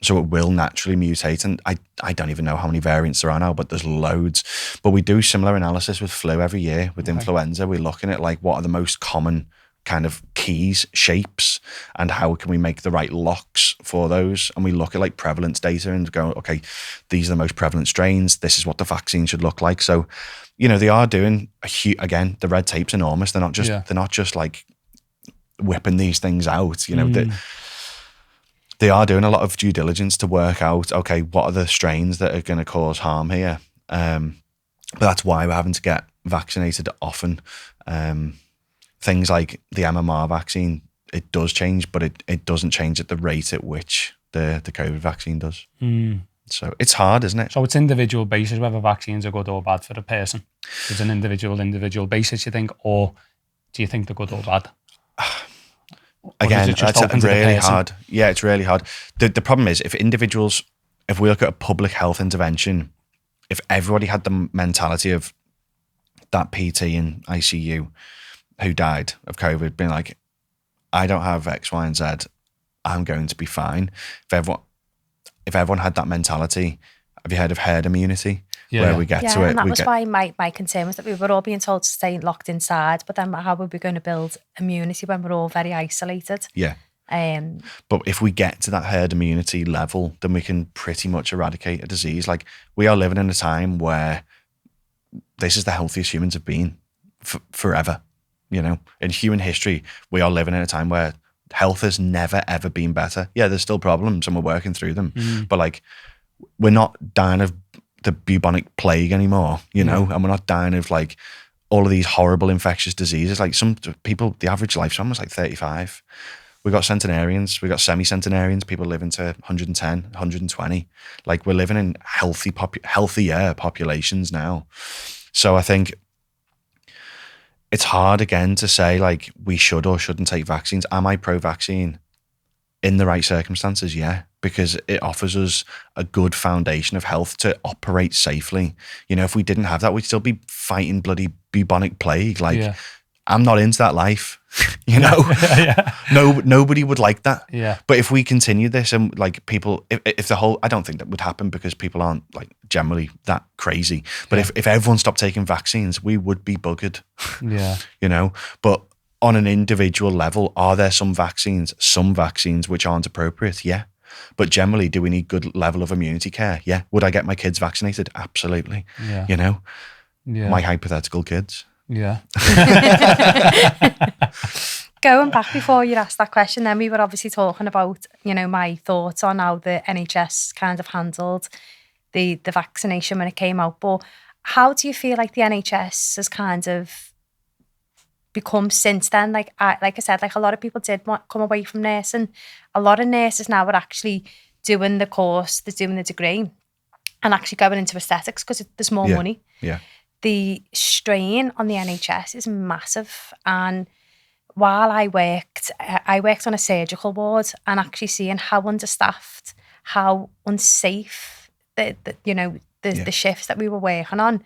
So it will naturally mutate, and I don't even know how many variants there are now, but there's loads. But we do similar analysis with flu every year with influenza. We're looking at like what are the most common kind of keys, shapes, and how can we make the right locks for those. And we look at like prevalence data and go, okay, these are the most prevalent strains. This is what the vaccine should look like. So, they are doing again, the red tape's enormous. They're not just like whipping these things out, they are doing a lot of due diligence to work out, okay, what are the strains that are going to cause harm here? But that's why we're having to get vaccinated often. Things like the MMR vaccine, it does change, but it doesn't change at the rate at which the COVID vaccine does. So it's hard, isn't it? So it's individual basis whether vaccines are good or bad for a person. It's an individual basis, you think, or do you think they're good or bad? Again, it's really hard. Yeah, it's really hard. The problem is if we look at a public health intervention, if everybody had the mentality of that PT in ICU who died of COVID being like, I don't have X, Y, and Z, I'm going to be fine. If everyone had that mentality, have you heard of herd immunity? We get to it. And that was why my concern was that we were all being told to stay locked inside, but then how are we going to build immunity when we're all very isolated? Yeah. But if we get to that herd immunity level, then we can pretty much eradicate a disease. Like, we are living in a time where this is the healthiest humans have been forever. In human history, we are living in a time where health has never, ever been better. Yeah, there's still problems and we're working through them. But like, we're not dying of the bubonic plague anymore, and we're not dying of like all of these horrible infectious diseases. Like, some people, the average lifespan was like 35. We got centenarians, we got semi-centenarians, people living to 110, 120. Like, we're living in healthier populations now. So I think it's hard again to say like we should or shouldn't take vaccines. Am I pro-vaccine? In the right circumstances, yeah, because it offers us a good foundation of health to operate safely. If we didn't have that, we'd still be fighting bloody bubonic plague. Like, I'm not into that life, Nobody would like that. Yeah. But if we continue this and like people, if the whole, I don't think that would happen because people aren't like generally that crazy. But if everyone stopped taking vaccines, we would be buggered. Yeah. But on an individual level, are there some vaccines which aren't appropriate? Yeah. But generally, do we need good level of immunity care? Yeah. Would I get my kids vaccinated? Absolutely. Yeah. My hypothetical kids. Yeah. Going back before you asked that question, then we were obviously talking about, my thoughts on how the NHS kind of handled the vaccination when it came out. But how do you feel like the NHS has kind of become since then? Like I said, like a lot of people did come away from nursing. A lot of nurses now are actually doing the course, they're doing the degree and actually going into aesthetics because there's more money. Yeah. The strain on the NHS is massive. And while I worked on a surgical ward and actually seeing how understaffed, how unsafe the shifts that we were working on.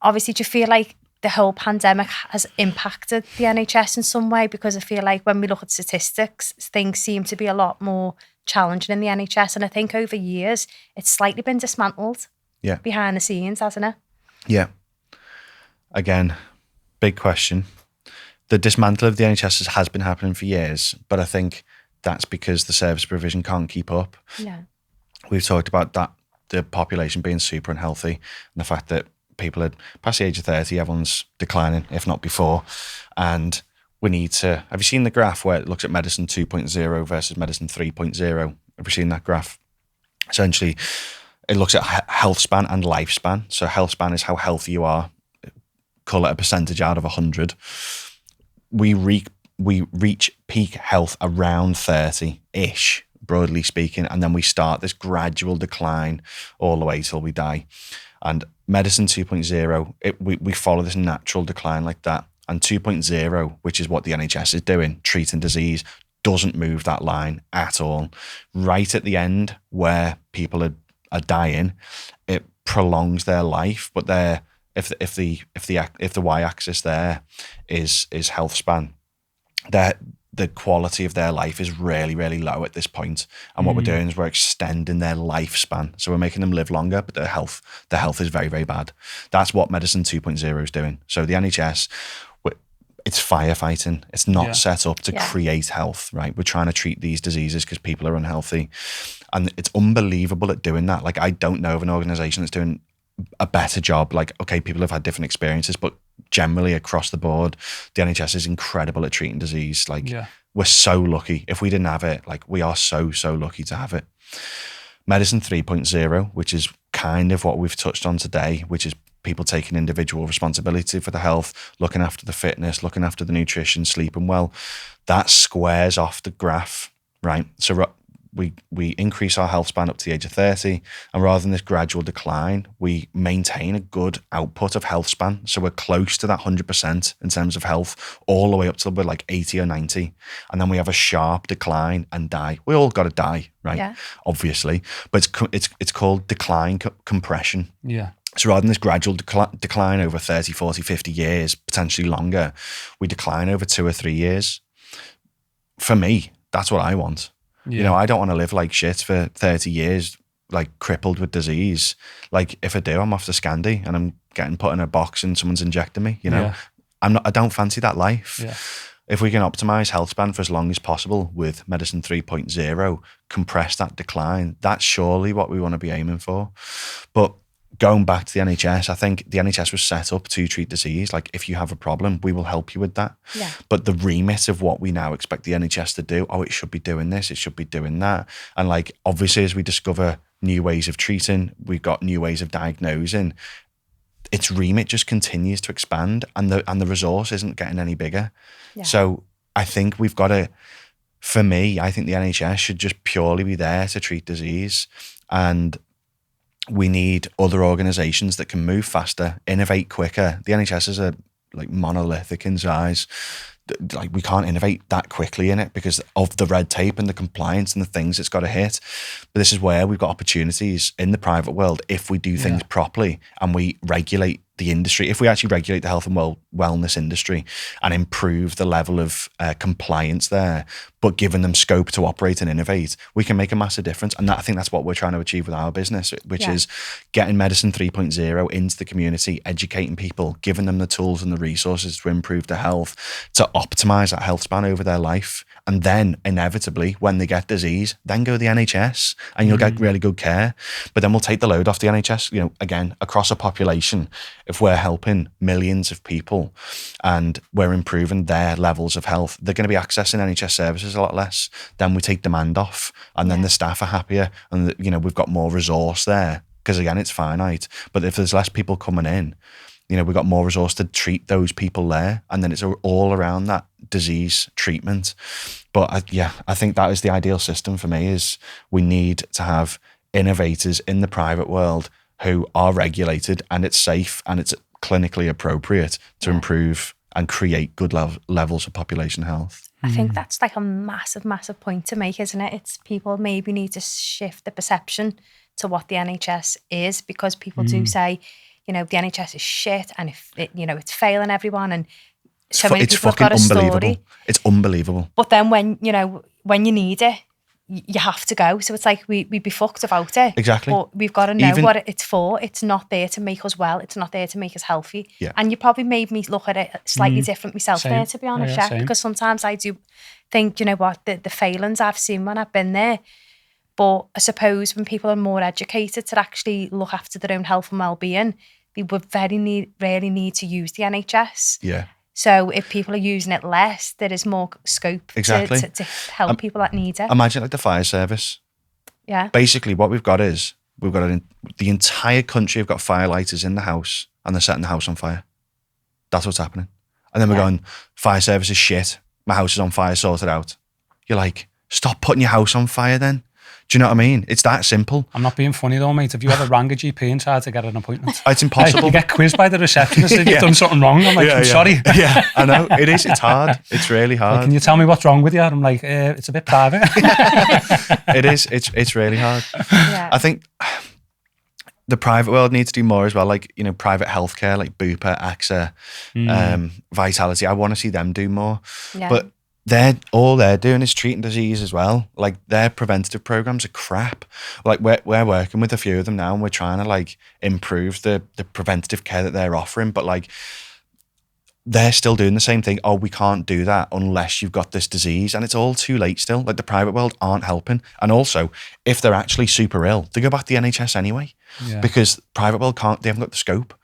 Obviously, do you feel like the whole pandemic has impacted the NHS in some way? Because I feel like when we look at statistics, things seem to be a lot more challenging in the NHS. And I think over years, it's slightly been dismantled behind the scenes, hasn't it? Yeah. Again, big question. The dismantle of the NHS has been happening for years, but I think that's because the service provision can't keep up. Yeah. We've talked about that, the population being super unhealthy and the fact that people are past the age of 30, everyone's declining, if not before. And we need to, have you seen the graph where it looks at medicine 2.0 versus medicine 3.0? Have you seen that graph? Essentially, it looks at health span and lifespan. So health span is how healthy you are. Call it a percentage out of 100. We reach peak health around 30-ish, broadly speaking, and then we start this gradual decline all the way till we die. And medicine 2.0, we follow this natural decline like that. And 2.0, which is what the NHS is doing, treating disease, doesn't move that line at all. Right at the end where people are dying, it prolongs their life, but if the y-axis there is health span, the quality of their life is really, really low at this point. And what we're doing is we're extending their lifespan. So we're making them live longer, but their health is very, very bad. That's what medicine 2.0 is doing. So the NHS, it's firefighting. It's not Yeah. set up to create health, right? We're trying to treat these diseases because people are unhealthy. And it's unbelievable at doing that. Like, I don't know of an organization that's doing a better job. Like, okay, people have had different experiences, but generally across the board, the NHS is incredible at treating disease. Like, we're so lucky. If we didn't have it, like, we are so lucky to have it. Medicine 3.0, which is kind of what we've touched on today, which is people taking individual responsibility for the health, looking after the fitness, looking after the nutrition, sleeping well. That squares off the graph, right? So we increase our health span up to the age of 30, and rather than this gradual decline, we maintain a good output of health span. So we're close to that 100% in terms of health, all the way up till we're like 80 or 90. And then we have a sharp decline and die. We all got to die, right? Yeah. Obviously. But it's called decline compression. Yeah. So rather than this gradual decline over 30, 40, 50 years, potentially longer, we decline over 2 or 3 years. For me, that's what I want. Yeah. You know, I don't want to live like shit for 30 years, like crippled with disease. Like, if I do, I'm off to Scandi and I'm getting put in a box and someone's injecting me, you know. Yeah. I don't fancy that life. Yeah. If we can optimize health span for as long as possible with Medicine 3.0, compress that decline, that's surely what we want to be aiming for. But going back to the NHS, I think the NHS was set up to treat disease. Like, if you have a problem, we will help you with that. Yeah. But the remit of what we now expect the NHS to do, it should be doing this, it should be doing that. And like, obviously, as we discover new ways of treating, we've got new ways of diagnosing, its remit just continues to expand, and the resource isn't getting any bigger. Yeah. So I think we've got to, for me, I think the NHS should just purely be there to treat disease, and we need other organisations that can move faster, innovate quicker. The NHS is like monolithic in size. Like, we can't innovate that quickly in it because of the red tape and the compliance and the things it's got to hit. But this is where we've got opportunities in the private world if we do things properly and we regulate the industry. If we actually regulate the health and wellness industry and improve the level of compliance there, but giving them scope to operate and innovate, we can make a massive difference. And I think that's what we're trying to achieve with our business, which is getting Medicine 3.0 into the community, educating people, giving them the tools and the resources to improve their health, to optimize that health span over their life. And then inevitably, when they get disease, then go to the NHS and you'll get really good care. But then we'll take the load off the NHS, you know, again, across a population. If we're helping millions of people and we're improving their levels of health, they're going to be accessing NHS services a lot less. Then we take demand off, and then the staff are happier, and you know, we've got more resource there because again, it's finite. But if there's less people coming in, you know, we've got more resource to treat those people there, and then it's all around that disease treatment. But I think that is the ideal system for me. Is we need to have innovators in the private world who are regulated, and it's safe and it's clinically appropriate to improve and create good levels of population health. I think that's like a massive, massive point to make, isn't it? It's people maybe need to shift the perception to what the NHS is, because people do say, you know, the NHS is shit and it's failing everyone, and so many people have got a story. It's unbelievable. But then when you need it, you have to go. So it's like we'd be fucked about it. Exactly. But we've got to know what it's for. It's not there to make us well. It's not there to make us healthy. Yeah. And you probably made me look at it slightly different myself there, to be honest, because sometimes I do think, you know what, the failings I've seen when I've been there. But I suppose when people are more educated to actually look after their own health and well-being, they would rarely need to use the NHS. Yeah. So if people are using it less, there is more scope to help people that need it. Imagine like the fire service. Yeah. Basically, what we've got the entire country have got firelighters in the house, and they're setting the house on fire. That's what's happening. And then we're going, fire service is shit. My house is on fire, sort it out. You're like, stop putting your house on fire then. Do you know what I mean? It's that simple. I'm not being funny though, mate. Have you ever rang a GP and tried to get an appointment? It's impossible. You get quizzed by the receptionist if you've done something wrong. I'm like, I'm sorry. Yeah, I know. It is. It's hard. It's really hard. Like, can you tell me what's wrong with you? I'm like, it's a bit private. It is. It's really hard. Yeah. I think the private world needs to do more as well. Like, you know, private healthcare, like Bupa, AXA, Vitality. I want to see them do more. Yeah. But all they're doing is treating disease as well. Like, their preventative programs are crap. Like, we're working with a few of them now, and we're trying to like improve the preventative care that they're offering. But like, they're still doing the same thing. Oh, we can't do that unless you've got this disease. And it's all too late still. Like the private world aren't helping. And also, if they're actually super ill, they go back to the NHS anyway. Yeah. Because private world they haven't got the scope.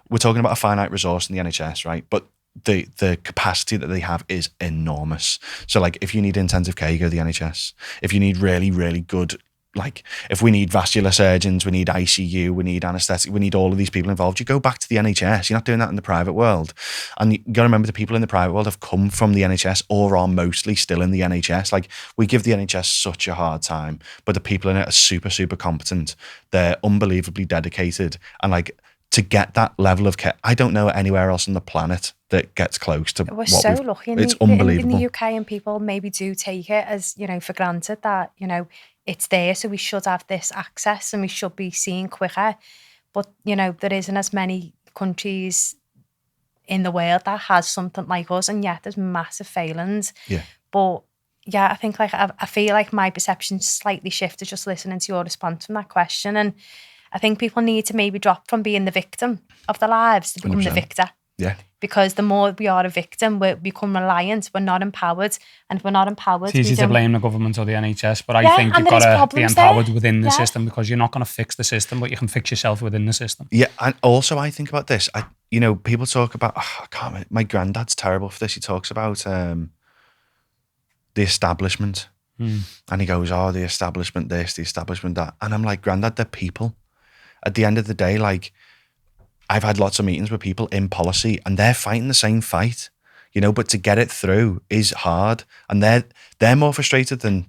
We're talking about a finite resource in the NHS, right? But the capacity that they have is enormous. So like if you need intensive care, you go to the NHS. If you need really, really good, like if we need vascular surgeons, we need ICU, we need anaesthetic, we need all of these people involved, you go back to the NHS. You're not doing that in the private world. And you got to remember the people in the private world have come from the NHS or are mostly still in the NHS. Like we give the NHS such a hard time, but the people in it are super, super competent. They're unbelievably dedicated. And like to get that level of care, I don't know anywhere else on the planet that gets close to We're so lucky it's unbelievable. in the UK, and people maybe do take it as, for granted that, it's there, so we should have this access and we should be seen quicker. But, there isn't as many countries in the world that has something like us, and yet there's massive failings. Yeah. But yeah, I think like I feel like my perception slightly shifted just listening to your response from that question. And I think people need to maybe drop from being the victim of their lives to become 100%. the victor. Yeah. Because the more we are a victim, we become reliant. We're not empowered. And if we're not empowered, it's easy to blame the government or the NHS, but I think you've got to be empowered within the system, because you're not going to fix the system, but you can fix yourself within the system. Yeah, and also I think about this. People talk about, my granddad's terrible for this. He talks about the establishment. And he goes, the establishment this, the establishment that. And I'm like, Granddad, they're people. At the end of the day, like, I've had lots of meetings with people in policy and they're fighting the same fight, but to get it through is hard. And they're more frustrated than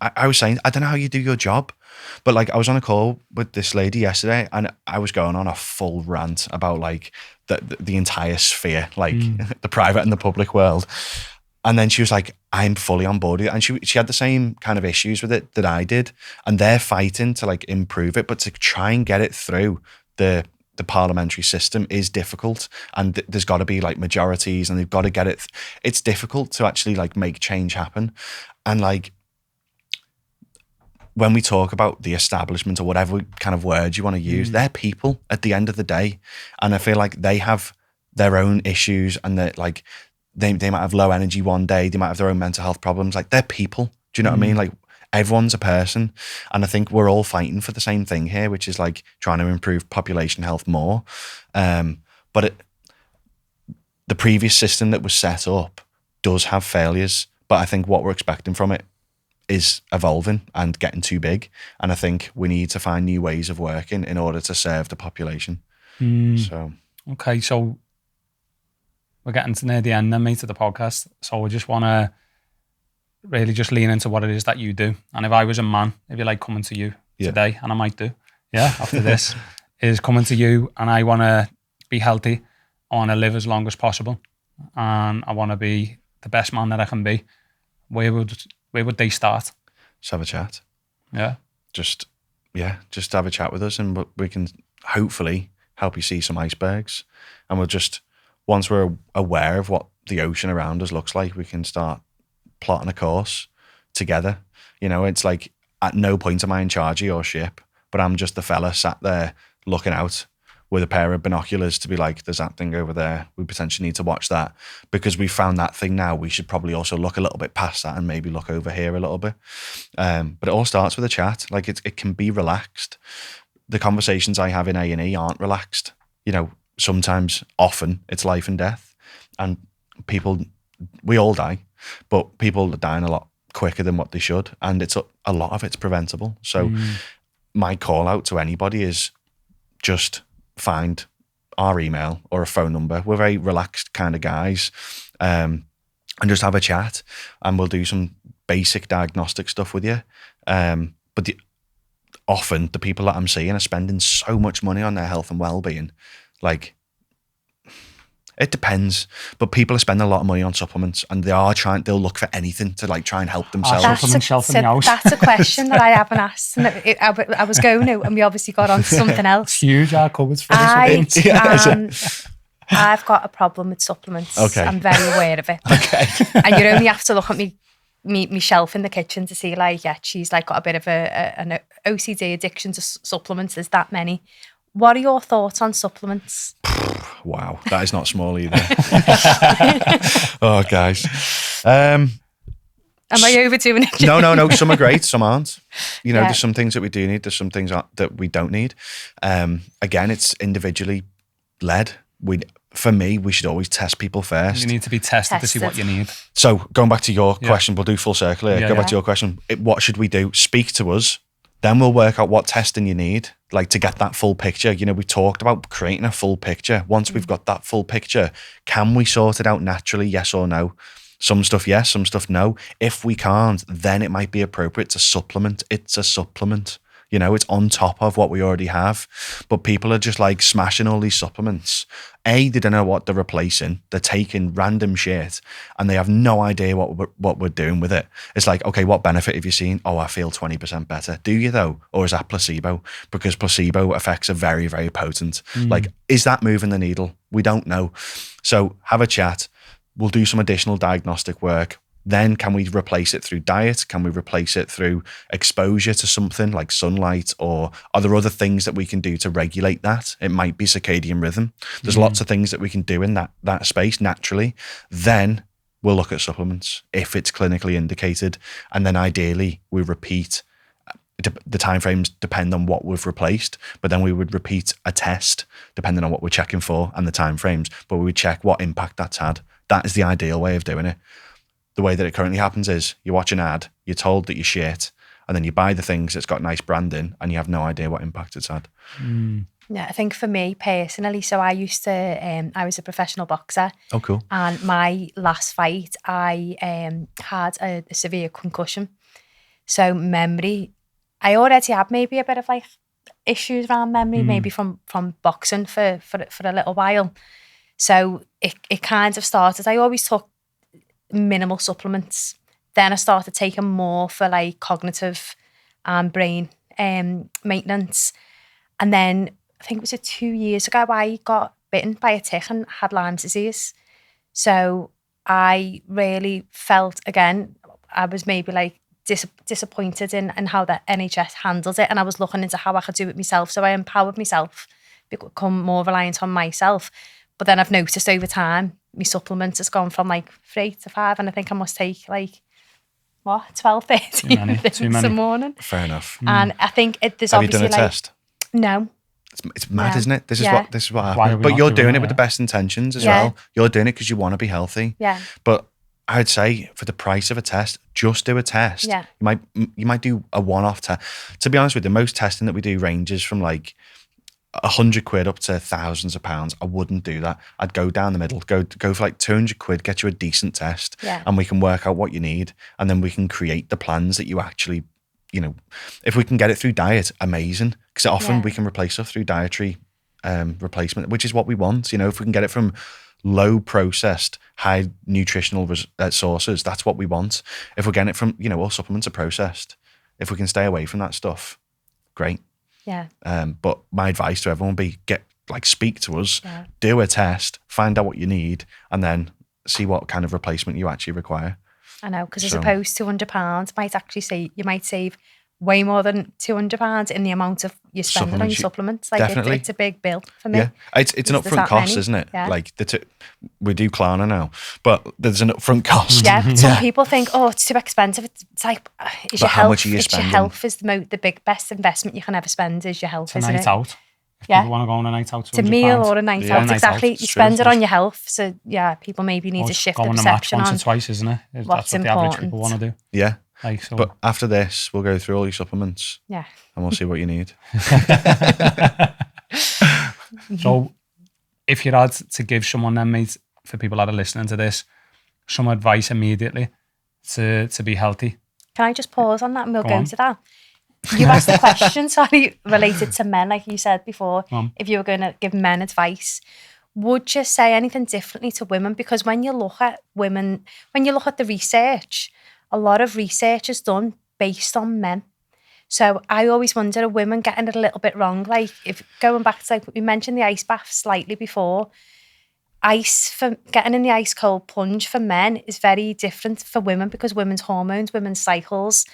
I was saying. I don't know how you do your job, but like I was on a call with this lady yesterday and I was going on a full rant about like the entire sphere, like the private and the public world. And then she was like, I'm fully on board with it. And she had the same kind of issues with it that I did. And they're fighting to like improve it, but to try and get it through the parliamentary system is difficult. And there's got to be like majorities and they've got to get it. It's difficult to actually like make change happen. And like, when we talk about the establishment or whatever kind of words you want to use, they're people at the end of the day. And I feel like they have their own issues and they're like, they might have low energy one day, they might have their own mental health problems. Like they're people. Do you know what I mean? Like everyone's a person. And I think we're all fighting for the same thing here, which is like trying to improve population health more. But the previous system that was set up does have failures, but I think what we're expecting from it is evolving and getting too big. And I think we need to find new ways of working in order to serve the population. So. Okay, so we're getting to near the end then, mate, of the podcast. So we just want to really just lean into what it is that you do. And if I was a man, if you like coming to you today, and I might do, after this, is coming to you and I want to be healthy, I want to live as long as possible, and I want to be the best man that I can be, where would they start? Just have a chat. Yeah. Just have a chat with us and we can hopefully help you see some icebergs. And we'll just, once we're aware of what the ocean around us looks like, we can start plotting a course together. It's like at no point am I in charge of your ship, but I'm just the fella sat there looking out with a pair of binoculars to be like, there's that thing over there. We potentially need to watch that because we found that thing now. We should probably also look a little bit past that and maybe look over here a little bit. But it all starts with a chat. Like it can be relaxed. The conversations I have in A&E aren't relaxed. Sometimes, often it's life and death, and we all die, but people are dying a lot quicker than what they should. And a lot of it's preventable. So my call out to anybody is just find our email or a phone number. We're very relaxed kind of guys, and just have a chat, and we'll do some basic diagnostic stuff with you. But often the people that I'm seeing are spending so much money on their health and well-being. Like, it depends, but people are spending a lot of money on supplements, and they'll look for anything to like try and help themselves. That's a question that I haven't asked, and I was going to, and we obviously got on to something else. It's huge, our cupboards for this. I've got a problem with supplements. Okay. I'm very aware of it. Okay. And you only have to look at me shelf in the kitchen to see like, she's like got a bit of an OCD addiction to supplements. There's that many. What are your thoughts on supplements? Wow, that is not small either. Oh, guys. Am I overdoing it? No. Some are great, some aren't. Yeah. There's some things that we do need. There's some things that we don't need. Again, it's individually led. For me, we should always test people first. You need to be tested to see what you need. So going back to your question, we'll do full circle here. Yeah, Go back to your question. What should we do? Speak to us. Then we'll work out what testing you need, like to get that full picture. We talked about creating a full picture. Once we've got that full picture, can we sort it out naturally? Yes or no? Some stuff yes, some stuff no. If we can't, then it might be appropriate to supplement. It's a supplement. It's on top of what we already have. But people are just like smashing all these supplements. They don't know what they're replacing. They're taking random shit and they have no idea what we're doing with it. It's like, okay, what benefit have you seen? Oh, I feel 20% better. Do you though? Or is that placebo? Because placebo effects are very, very potent. Like, is that moving the needle? We don't know. So have a chat. We'll do some additional diagnostic work. Then can we replace it through diet? Can we replace it through exposure to something like sunlight? Or are there other things that we can do to regulate that? It might be circadian rhythm. There's lots of things that we can do in that space naturally. Then we'll look at supplements if it's clinically indicated. And then ideally we repeat. The timeframes depend on what we've replaced, but then we would repeat a test depending on what we're checking for and the timeframes, but we would check what impact that's had. That is the ideal way of doing it. The way that it currently happens is you watch an ad, you're told that you're shit, and then you buy the things that's got nice branding and you have no idea what impact it's had. Yeah, I think for me personally, so I used to, I was a professional boxer. Oh, cool. And my last fight, I had a severe concussion. So memory, I already had maybe a bit of like issues around memory, maybe from boxing for a little while. So it kind of started, I always took minimal supplements. Then I started taking more for like cognitive and brain maintenance. And then I think it was 2 years ago, I got bitten by a tick and had Lyme's disease. So I really felt, again, I was maybe like disappointed in how the NHS handled it. And I was looking into how I could do it myself. So I empowered myself, become more reliant on myself. But then I've noticed over time, my supplements has gone from like 3 to 5. And I think I must take like, 12, 13 things a morning. Fair enough. And I think there's Have you obviously done a test? No. It's mad, isn't it? This is what Why are happens. we But not you're doing doing it, it with the best intentions as well. You're doing it because you want to be healthy. Yeah. But I'd say for the price of a test, just do a test. Yeah. You might do a one-off test. To be honest with you, most testing that we do ranges from like 100 quid up to thousands of pounds. I wouldn't do that. I'd go down the middle, go for like 200 quid, get you a decent test, and we can work out what you need, and then we can create the plans that you actually, if we can get it through diet, amazing. Because often we can replace stuff through dietary replacement, which is what we want. If we can get it from low processed, high nutritional sources, that's what we want. If we're getting it from, all supplements are processed. If we can stay away from that stuff, great. Yeah. But my advice to everyone would be speak to us, do a test, find out what you need, and then see what kind of replacement you actually require. I know, because as opposed to £200, might actually say you might save way more than £200 in the amount of you spend on your supplements. Like definitely. It's a big bill for me. Yeah, it's an upfront cost, isn't it? Yeah. Like we do Klarna now, but there's an upfront cost. Yeah, some people think, it's too expensive. It's like, how much are you spending? Your health is the best investment you can ever spend is your health, isn't it? It's a night out. If people want to go on a night out, it's a meal or a night out. Exactly. You spend it on your health. So people maybe need to shift the perception on. Once or twice, isn't it? That's what the average people want to do. Yeah. So. But after this, we'll go through all your supplements. Yeah. And we'll see what you need. So if you had to give someone then, mate, for people that are listening to this, some advice immediately to be healthy. Can I just pause on that and we'll go to that? You asked the question, related to men, like you said before, if you were going to give men advice. Would you say anything differently to women? Because when you look at women, when you look at the research, a lot of research is done based on men. So I always wonder, are women getting it a little bit wrong? Like, if going back to, we mentioned the ice bath slightly before, getting in the ice cold plunge for men is very different for women because women's hormones, women's cycles.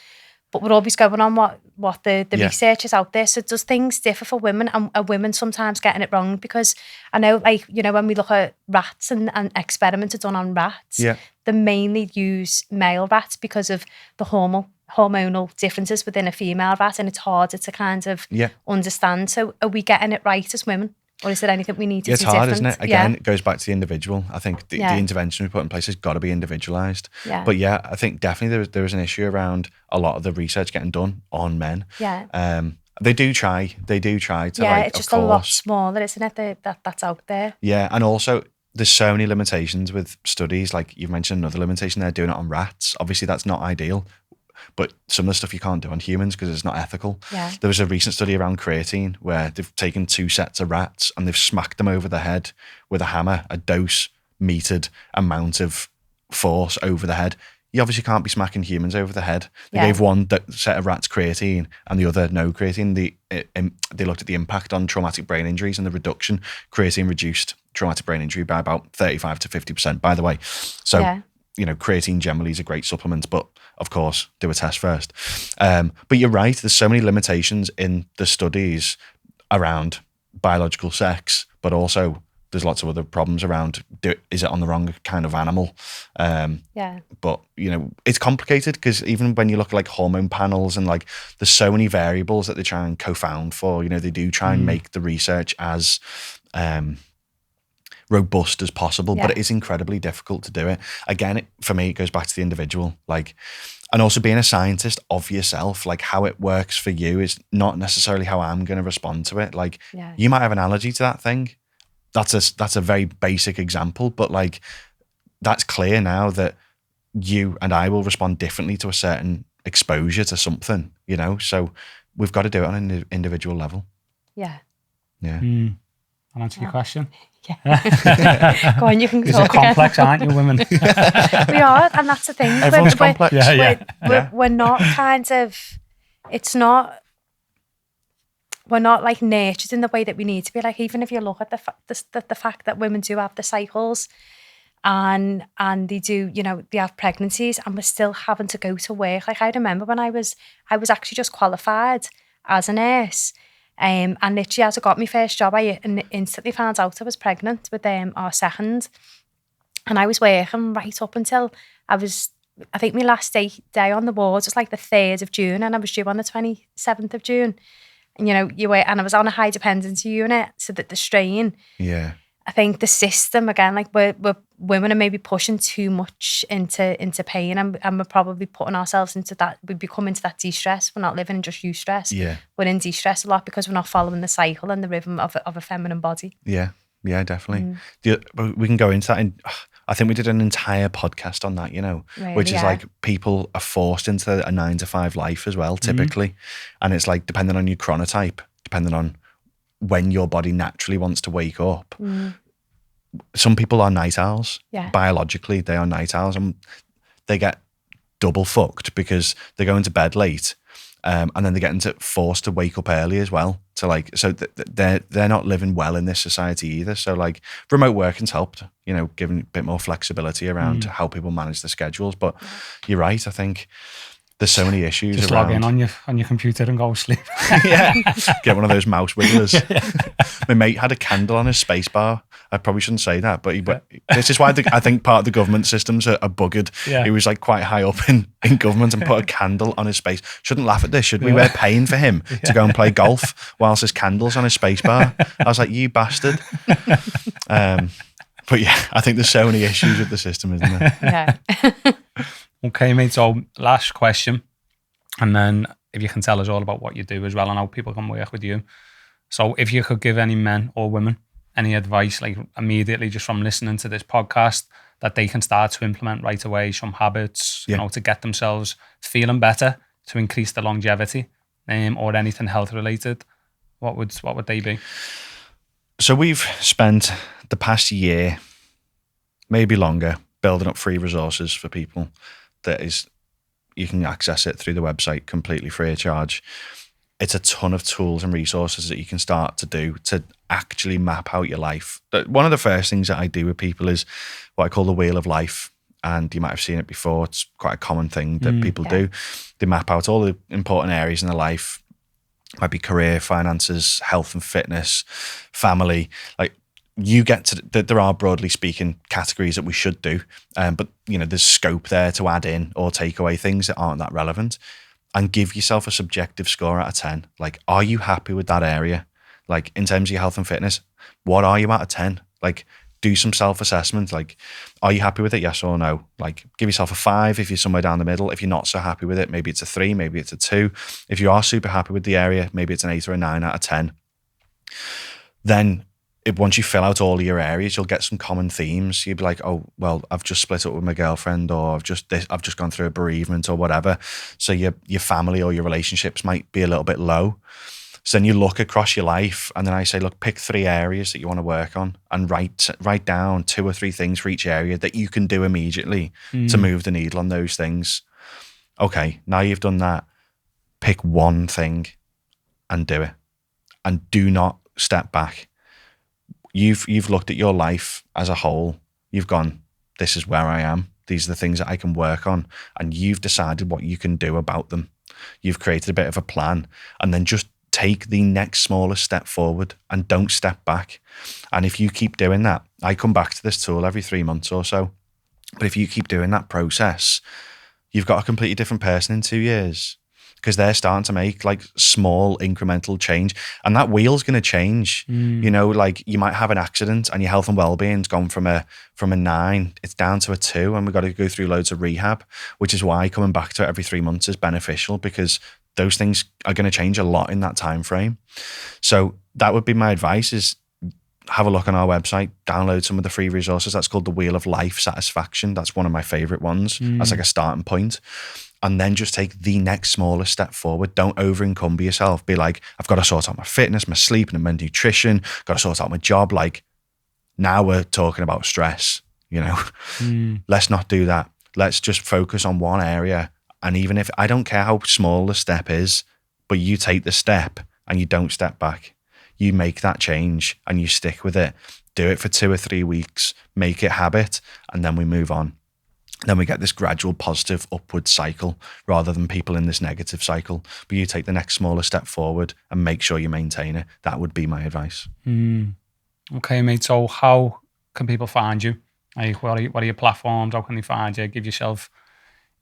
but we're always going on what the Yeah. research is out there. So does things differ for women, and are women sometimes getting it wrong? Because I know, like, you know, when we look at rats and experiments are done on rats, Yeah. they mainly use male rats because of the hormonal differences within a female rat, and it's harder to kind of understand. So are we getting it right as women? Or is there anything we need to do it's hard, different? isn't it? Again, it goes back to the individual. I think the intervention we put in place has got to be individualized. Yeah. But yeah, I think definitely there is an issue around a lot of the research getting done on men. Yeah. They do try to, yeah, like, it's just of a lot course. smaller, isn't it? That's out there. Yeah, and also there's so many limitations with studies. Like you've mentioned another limitation, they're doing it on rats. Obviously, that's not ideal. But some of the stuff you can't do on humans because it's not ethical. Yeah. There was a recent study around creatine where they've taken 2 sets of rats and they've smacked them over the head with a hammer, a dose metered amount of force over the head. You obviously can't be smacking humans over the head. They gave one set of rats creatine and the other no creatine. They looked at the impact on traumatic brain injuries and the reduction. Creatine reduced traumatic brain injury by about 35 to 50%, by the way. So, you know, creatine generally is a great supplement, but of course, do a test first. But you're right, there's so many limitations in the studies around biological sex, but also there's lots of other problems around, is it on the wrong kind of animal? But, you know, it's complicated because even when you look at like hormone panels and like there's so many variables that they try and confound for, you know, they do try and make the research as robust as possible, but it is incredibly difficult to do it. Again, for me, it goes back to the individual, like, and also being a scientist of yourself, like how it works for you is not necessarily how I'm going to respond to it. Like you might have an allergy to that thing. That's a very basic example, but like that's clear now that you and I will respond differently to a certain exposure to something, you know? So we've got to do it on an individual level. Yeah. Yeah. I'll answer your question. Yeah. Go on, you can talk. You're complex, aren't you, women? We are, and that's the thing. Everyone's complex. We're not kind of, we're not like nurtured in the way that we need to be. Like, even if you look at the fact that women do have the cycles and they do, you know, they have pregnancies and we're still having to go to work. Like I remember when I was actually just qualified as a nurse. And literally as I got my first job, I instantly found out I was pregnant with our second. And I was working right up until I think my last day on the wards was like the 3rd of June and I was due on the 27th of June. And, you know, and I was on a high dependency unit, so that the strain. Yeah. I think the system, again, like women are maybe pushing too much into pain and we're probably putting ourselves into that, we become into that de-stress. We're not living in just eustress. Yeah. We're in de-stress a lot because we're not following the cycle and the rhythm of a feminine body. Yeah, yeah, definitely. We can go into that. And I think we did an entire podcast on that, you know, really, which is like people are forced into a 9-to-5 life as well, typically. And it's like, depending on your chronotype, depending on when your body naturally wants to wake up. Some people are night owls. Yeah. Biologically, they are night owls and they get double fucked because they're going to bed late and then they're getting forced to wake up early as well. So like, so they're not living well in this society either. So like remote working's helped, you know, giving a bit more flexibility around how people manage their schedules. But you're right, I think there's so many issues. Just around. log in on your computer and go sleep. Yeah, get one of those mouse wigglers. My mate had a candle on his space bar. I probably shouldn't say that, but this is why I think part of the government systems are buggered. Yeah. He was like quite high up in government and put a candle on his space. Shouldn't laugh at this, should we? We're paying for him to go and play golf whilst his candle's on his space bar. I was like, you bastard. But yeah, I think there's so many issues with the system, isn't there? Yeah. Okay, mate, so last question. And then if you can tell us all about what you do as well and how people can work with you. So if you could give any men or women any advice, like immediately just from listening to this podcast, that they can start to implement right away, some habits, you know, to get themselves feeling better, to increase the longevity, or anything health related, what would they be? So we've spent the past year, maybe longer, building up free resources for people. That is, you can access it through the website completely free of charge. It's a ton of tools and resources that you can start to do to actually map out your life. One of the first things that I do with people is what I call the wheel of life. and you might have seen it before. It's quite a common thing that people do. They map out all the important areas in their life. Might be career, finances, health and fitness, family. Like, you get to, there are, broadly speaking, categories that we should do, but there's scope there to add in or take away things that aren't that relevant, and give yourself a subjective score out of 10. Like, are you happy with that area? Like, in terms of your health and fitness, what are you out of 10? Like, do some self-assessment. Like, are you happy with it? Yes or no? Like, give yourself a 5 if you're somewhere down the middle. If you're not so happy with it, maybe it's a 3, maybe it's a 2. If you are super happy with the area, maybe it's an 8 or a 9 out of 10. Then once you fill out all of your areas, you'll get some common themes. You'll be like, oh, well, I've just split up with my girlfriend, or I've just gone through a bereavement or whatever. So your family or your relationships might be a little bit low. So then you look across your life, and then I say, look, pick 3 areas that you want to work on, and write down 2 or 3 things for each area that you can do immediately to move the needle on those things. Okay, now you've done that, pick one thing and do it, and do not step back. You've looked at your life as a whole. You've gone, this is where I am. These are the things that I can work on, and you've decided what you can do about them. You've created a bit of a plan, and then just take the next smallest step forward and don't step back. And if you keep doing that, I come back to this tool every 3 months or so, but if you keep doing that process, you've got a completely different person in 2 years, because they're starting to make like small incremental change, and that wheel's going to change. Like, you might have an accident and your health and well-being's gone from a 9, it's down to a 2, and we've got to go through loads of rehab, which is why coming back to it every 3 months is beneficial, because those things are going to change a lot in that time frame. So that would be my advice, is have a look on our website, download some of the free resources. That's called the Wheel of Life Satisfaction. That's one of my favorite ones as like a starting point. And then just take the next smallest step forward. Don't over encumber yourself. Be like, I've got to sort out my fitness, my sleep, and my nutrition. Got to sort out my job. Like, now we're talking about stress, Let's not do that. Let's just focus on one area. And even if, I don't care how small the step is, but you take the step and you don't step back. You make that change and you stick with it. Do it for 2 or 3 weeks, make it habit, and then we move on. Then we get this gradual positive upward cycle rather than people in this negative cycle. But you take the next smaller step forward and make sure you maintain it. That would be my advice. Okay, mate. So how can people find you? Like, what are your platforms? How can they find you? Give yourself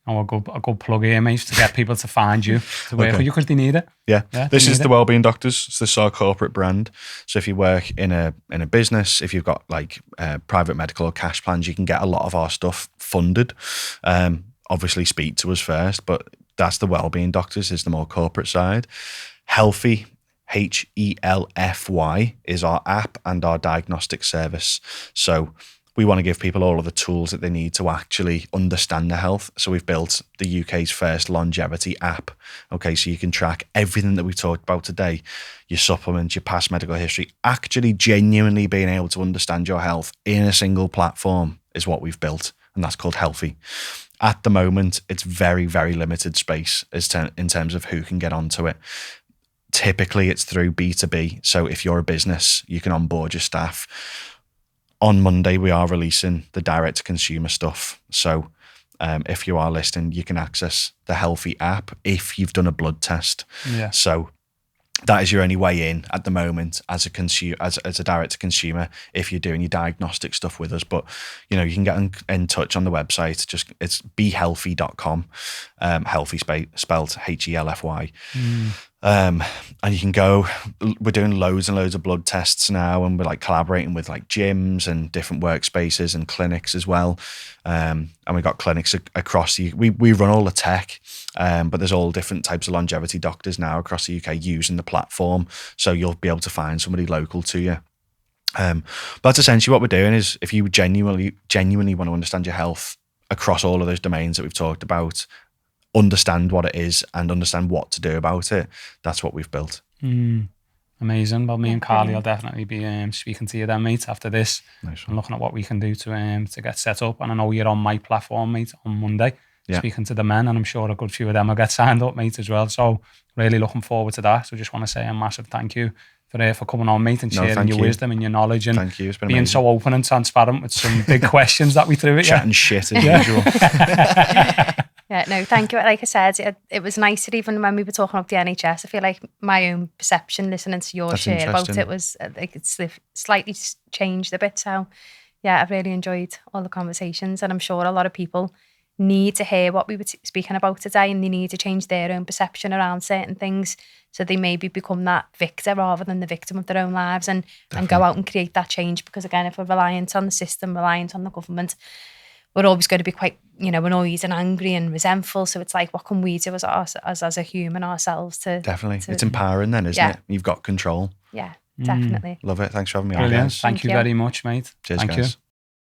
a good plug here, mate, to get people to find you, to work with you, because they need it. Yeah. This is the Wellbeing Doctors. So this is our corporate brand. So if you work in a business, if you've got like private medical or cash plans, you can get a lot of our stuff funded. Obviously speak to us first, but that's the Wellbeing Doctors, is the more corporate side. Healthy, HELFY, is our app and our diagnostic service. So we want to give people all of the tools that they need to actually understand their health. So we've built the UK's first longevity app. Okay, so you can track everything that we've talked about today, your supplements, your past medical history, actually genuinely being able to understand your health in a single platform is what we've built, and that's called Healthy. At the moment, it's very, very limited space in terms of who can get onto it. Typically, it's through B2B. So if you're a business, you can onboard your staff. On Monday, we are releasing the direct-to-consumer stuff. So if you are listening, you can access the Healthy app if you've done a blood test. Yeah. So that is your only way in at the moment as a direct-to-consumer if you're doing your diagnostic stuff with us. But, you can get in touch on the website. It's behealthy.com, healthy spelled HELFY. And you can go, we're doing loads and loads of blood tests now, and we're like collaborating with like gyms and different workspaces and clinics as well. And we've got clinics across we run all the tech, but there's all different types of longevity doctors now across the UK using the platform. So you'll be able to find somebody local to you. But that's essentially what we're doing. Is if you genuinely want to understand your health across all of those domains that we've talked about, understand what it is and understand what to do about it, that's what we've built. Amazing. Well, me and Carly will definitely be speaking to you then, mate, after this. Nice. And looking at what we can do to get set up. And I know you're on my platform, mate, on Monday, speaking to the men, and I'm sure a good few of them will get signed up, mate, as well. So really looking forward to that. So just want to say a massive thank you for coming on, mate, and No, sharing thank your you. wisdom and your knowledge, and Thank you. It's been being amazing. so open and transparent with some big questions that we threw at you. Chatting shit as usual. Yeah, no, thank you. Like I said, it was nicer even when we were talking about the NHS. I feel like my own perception listening to your That's share about interesting. it was like it's slightly changed a bit. So yeah, I've really enjoyed all the conversations, and I'm sure a lot of people need to hear what we were speaking about today, and they need to change their own perception around certain things so they maybe become that victor rather than the victim of their own lives, and go out and create that change. Because again, if we're reliant on the system, reliant on the government, we're always going to be quite, annoyed and angry and resentful. So it's like, what can we do as a human ourselves to... Definitely. to- It's empowering then, isn't Yeah. it? You've got control. Yeah, definitely. Love it. Thanks for having me on, Brilliant. guys. Thank you you. very much, mate. Cheers, Thank guys. you.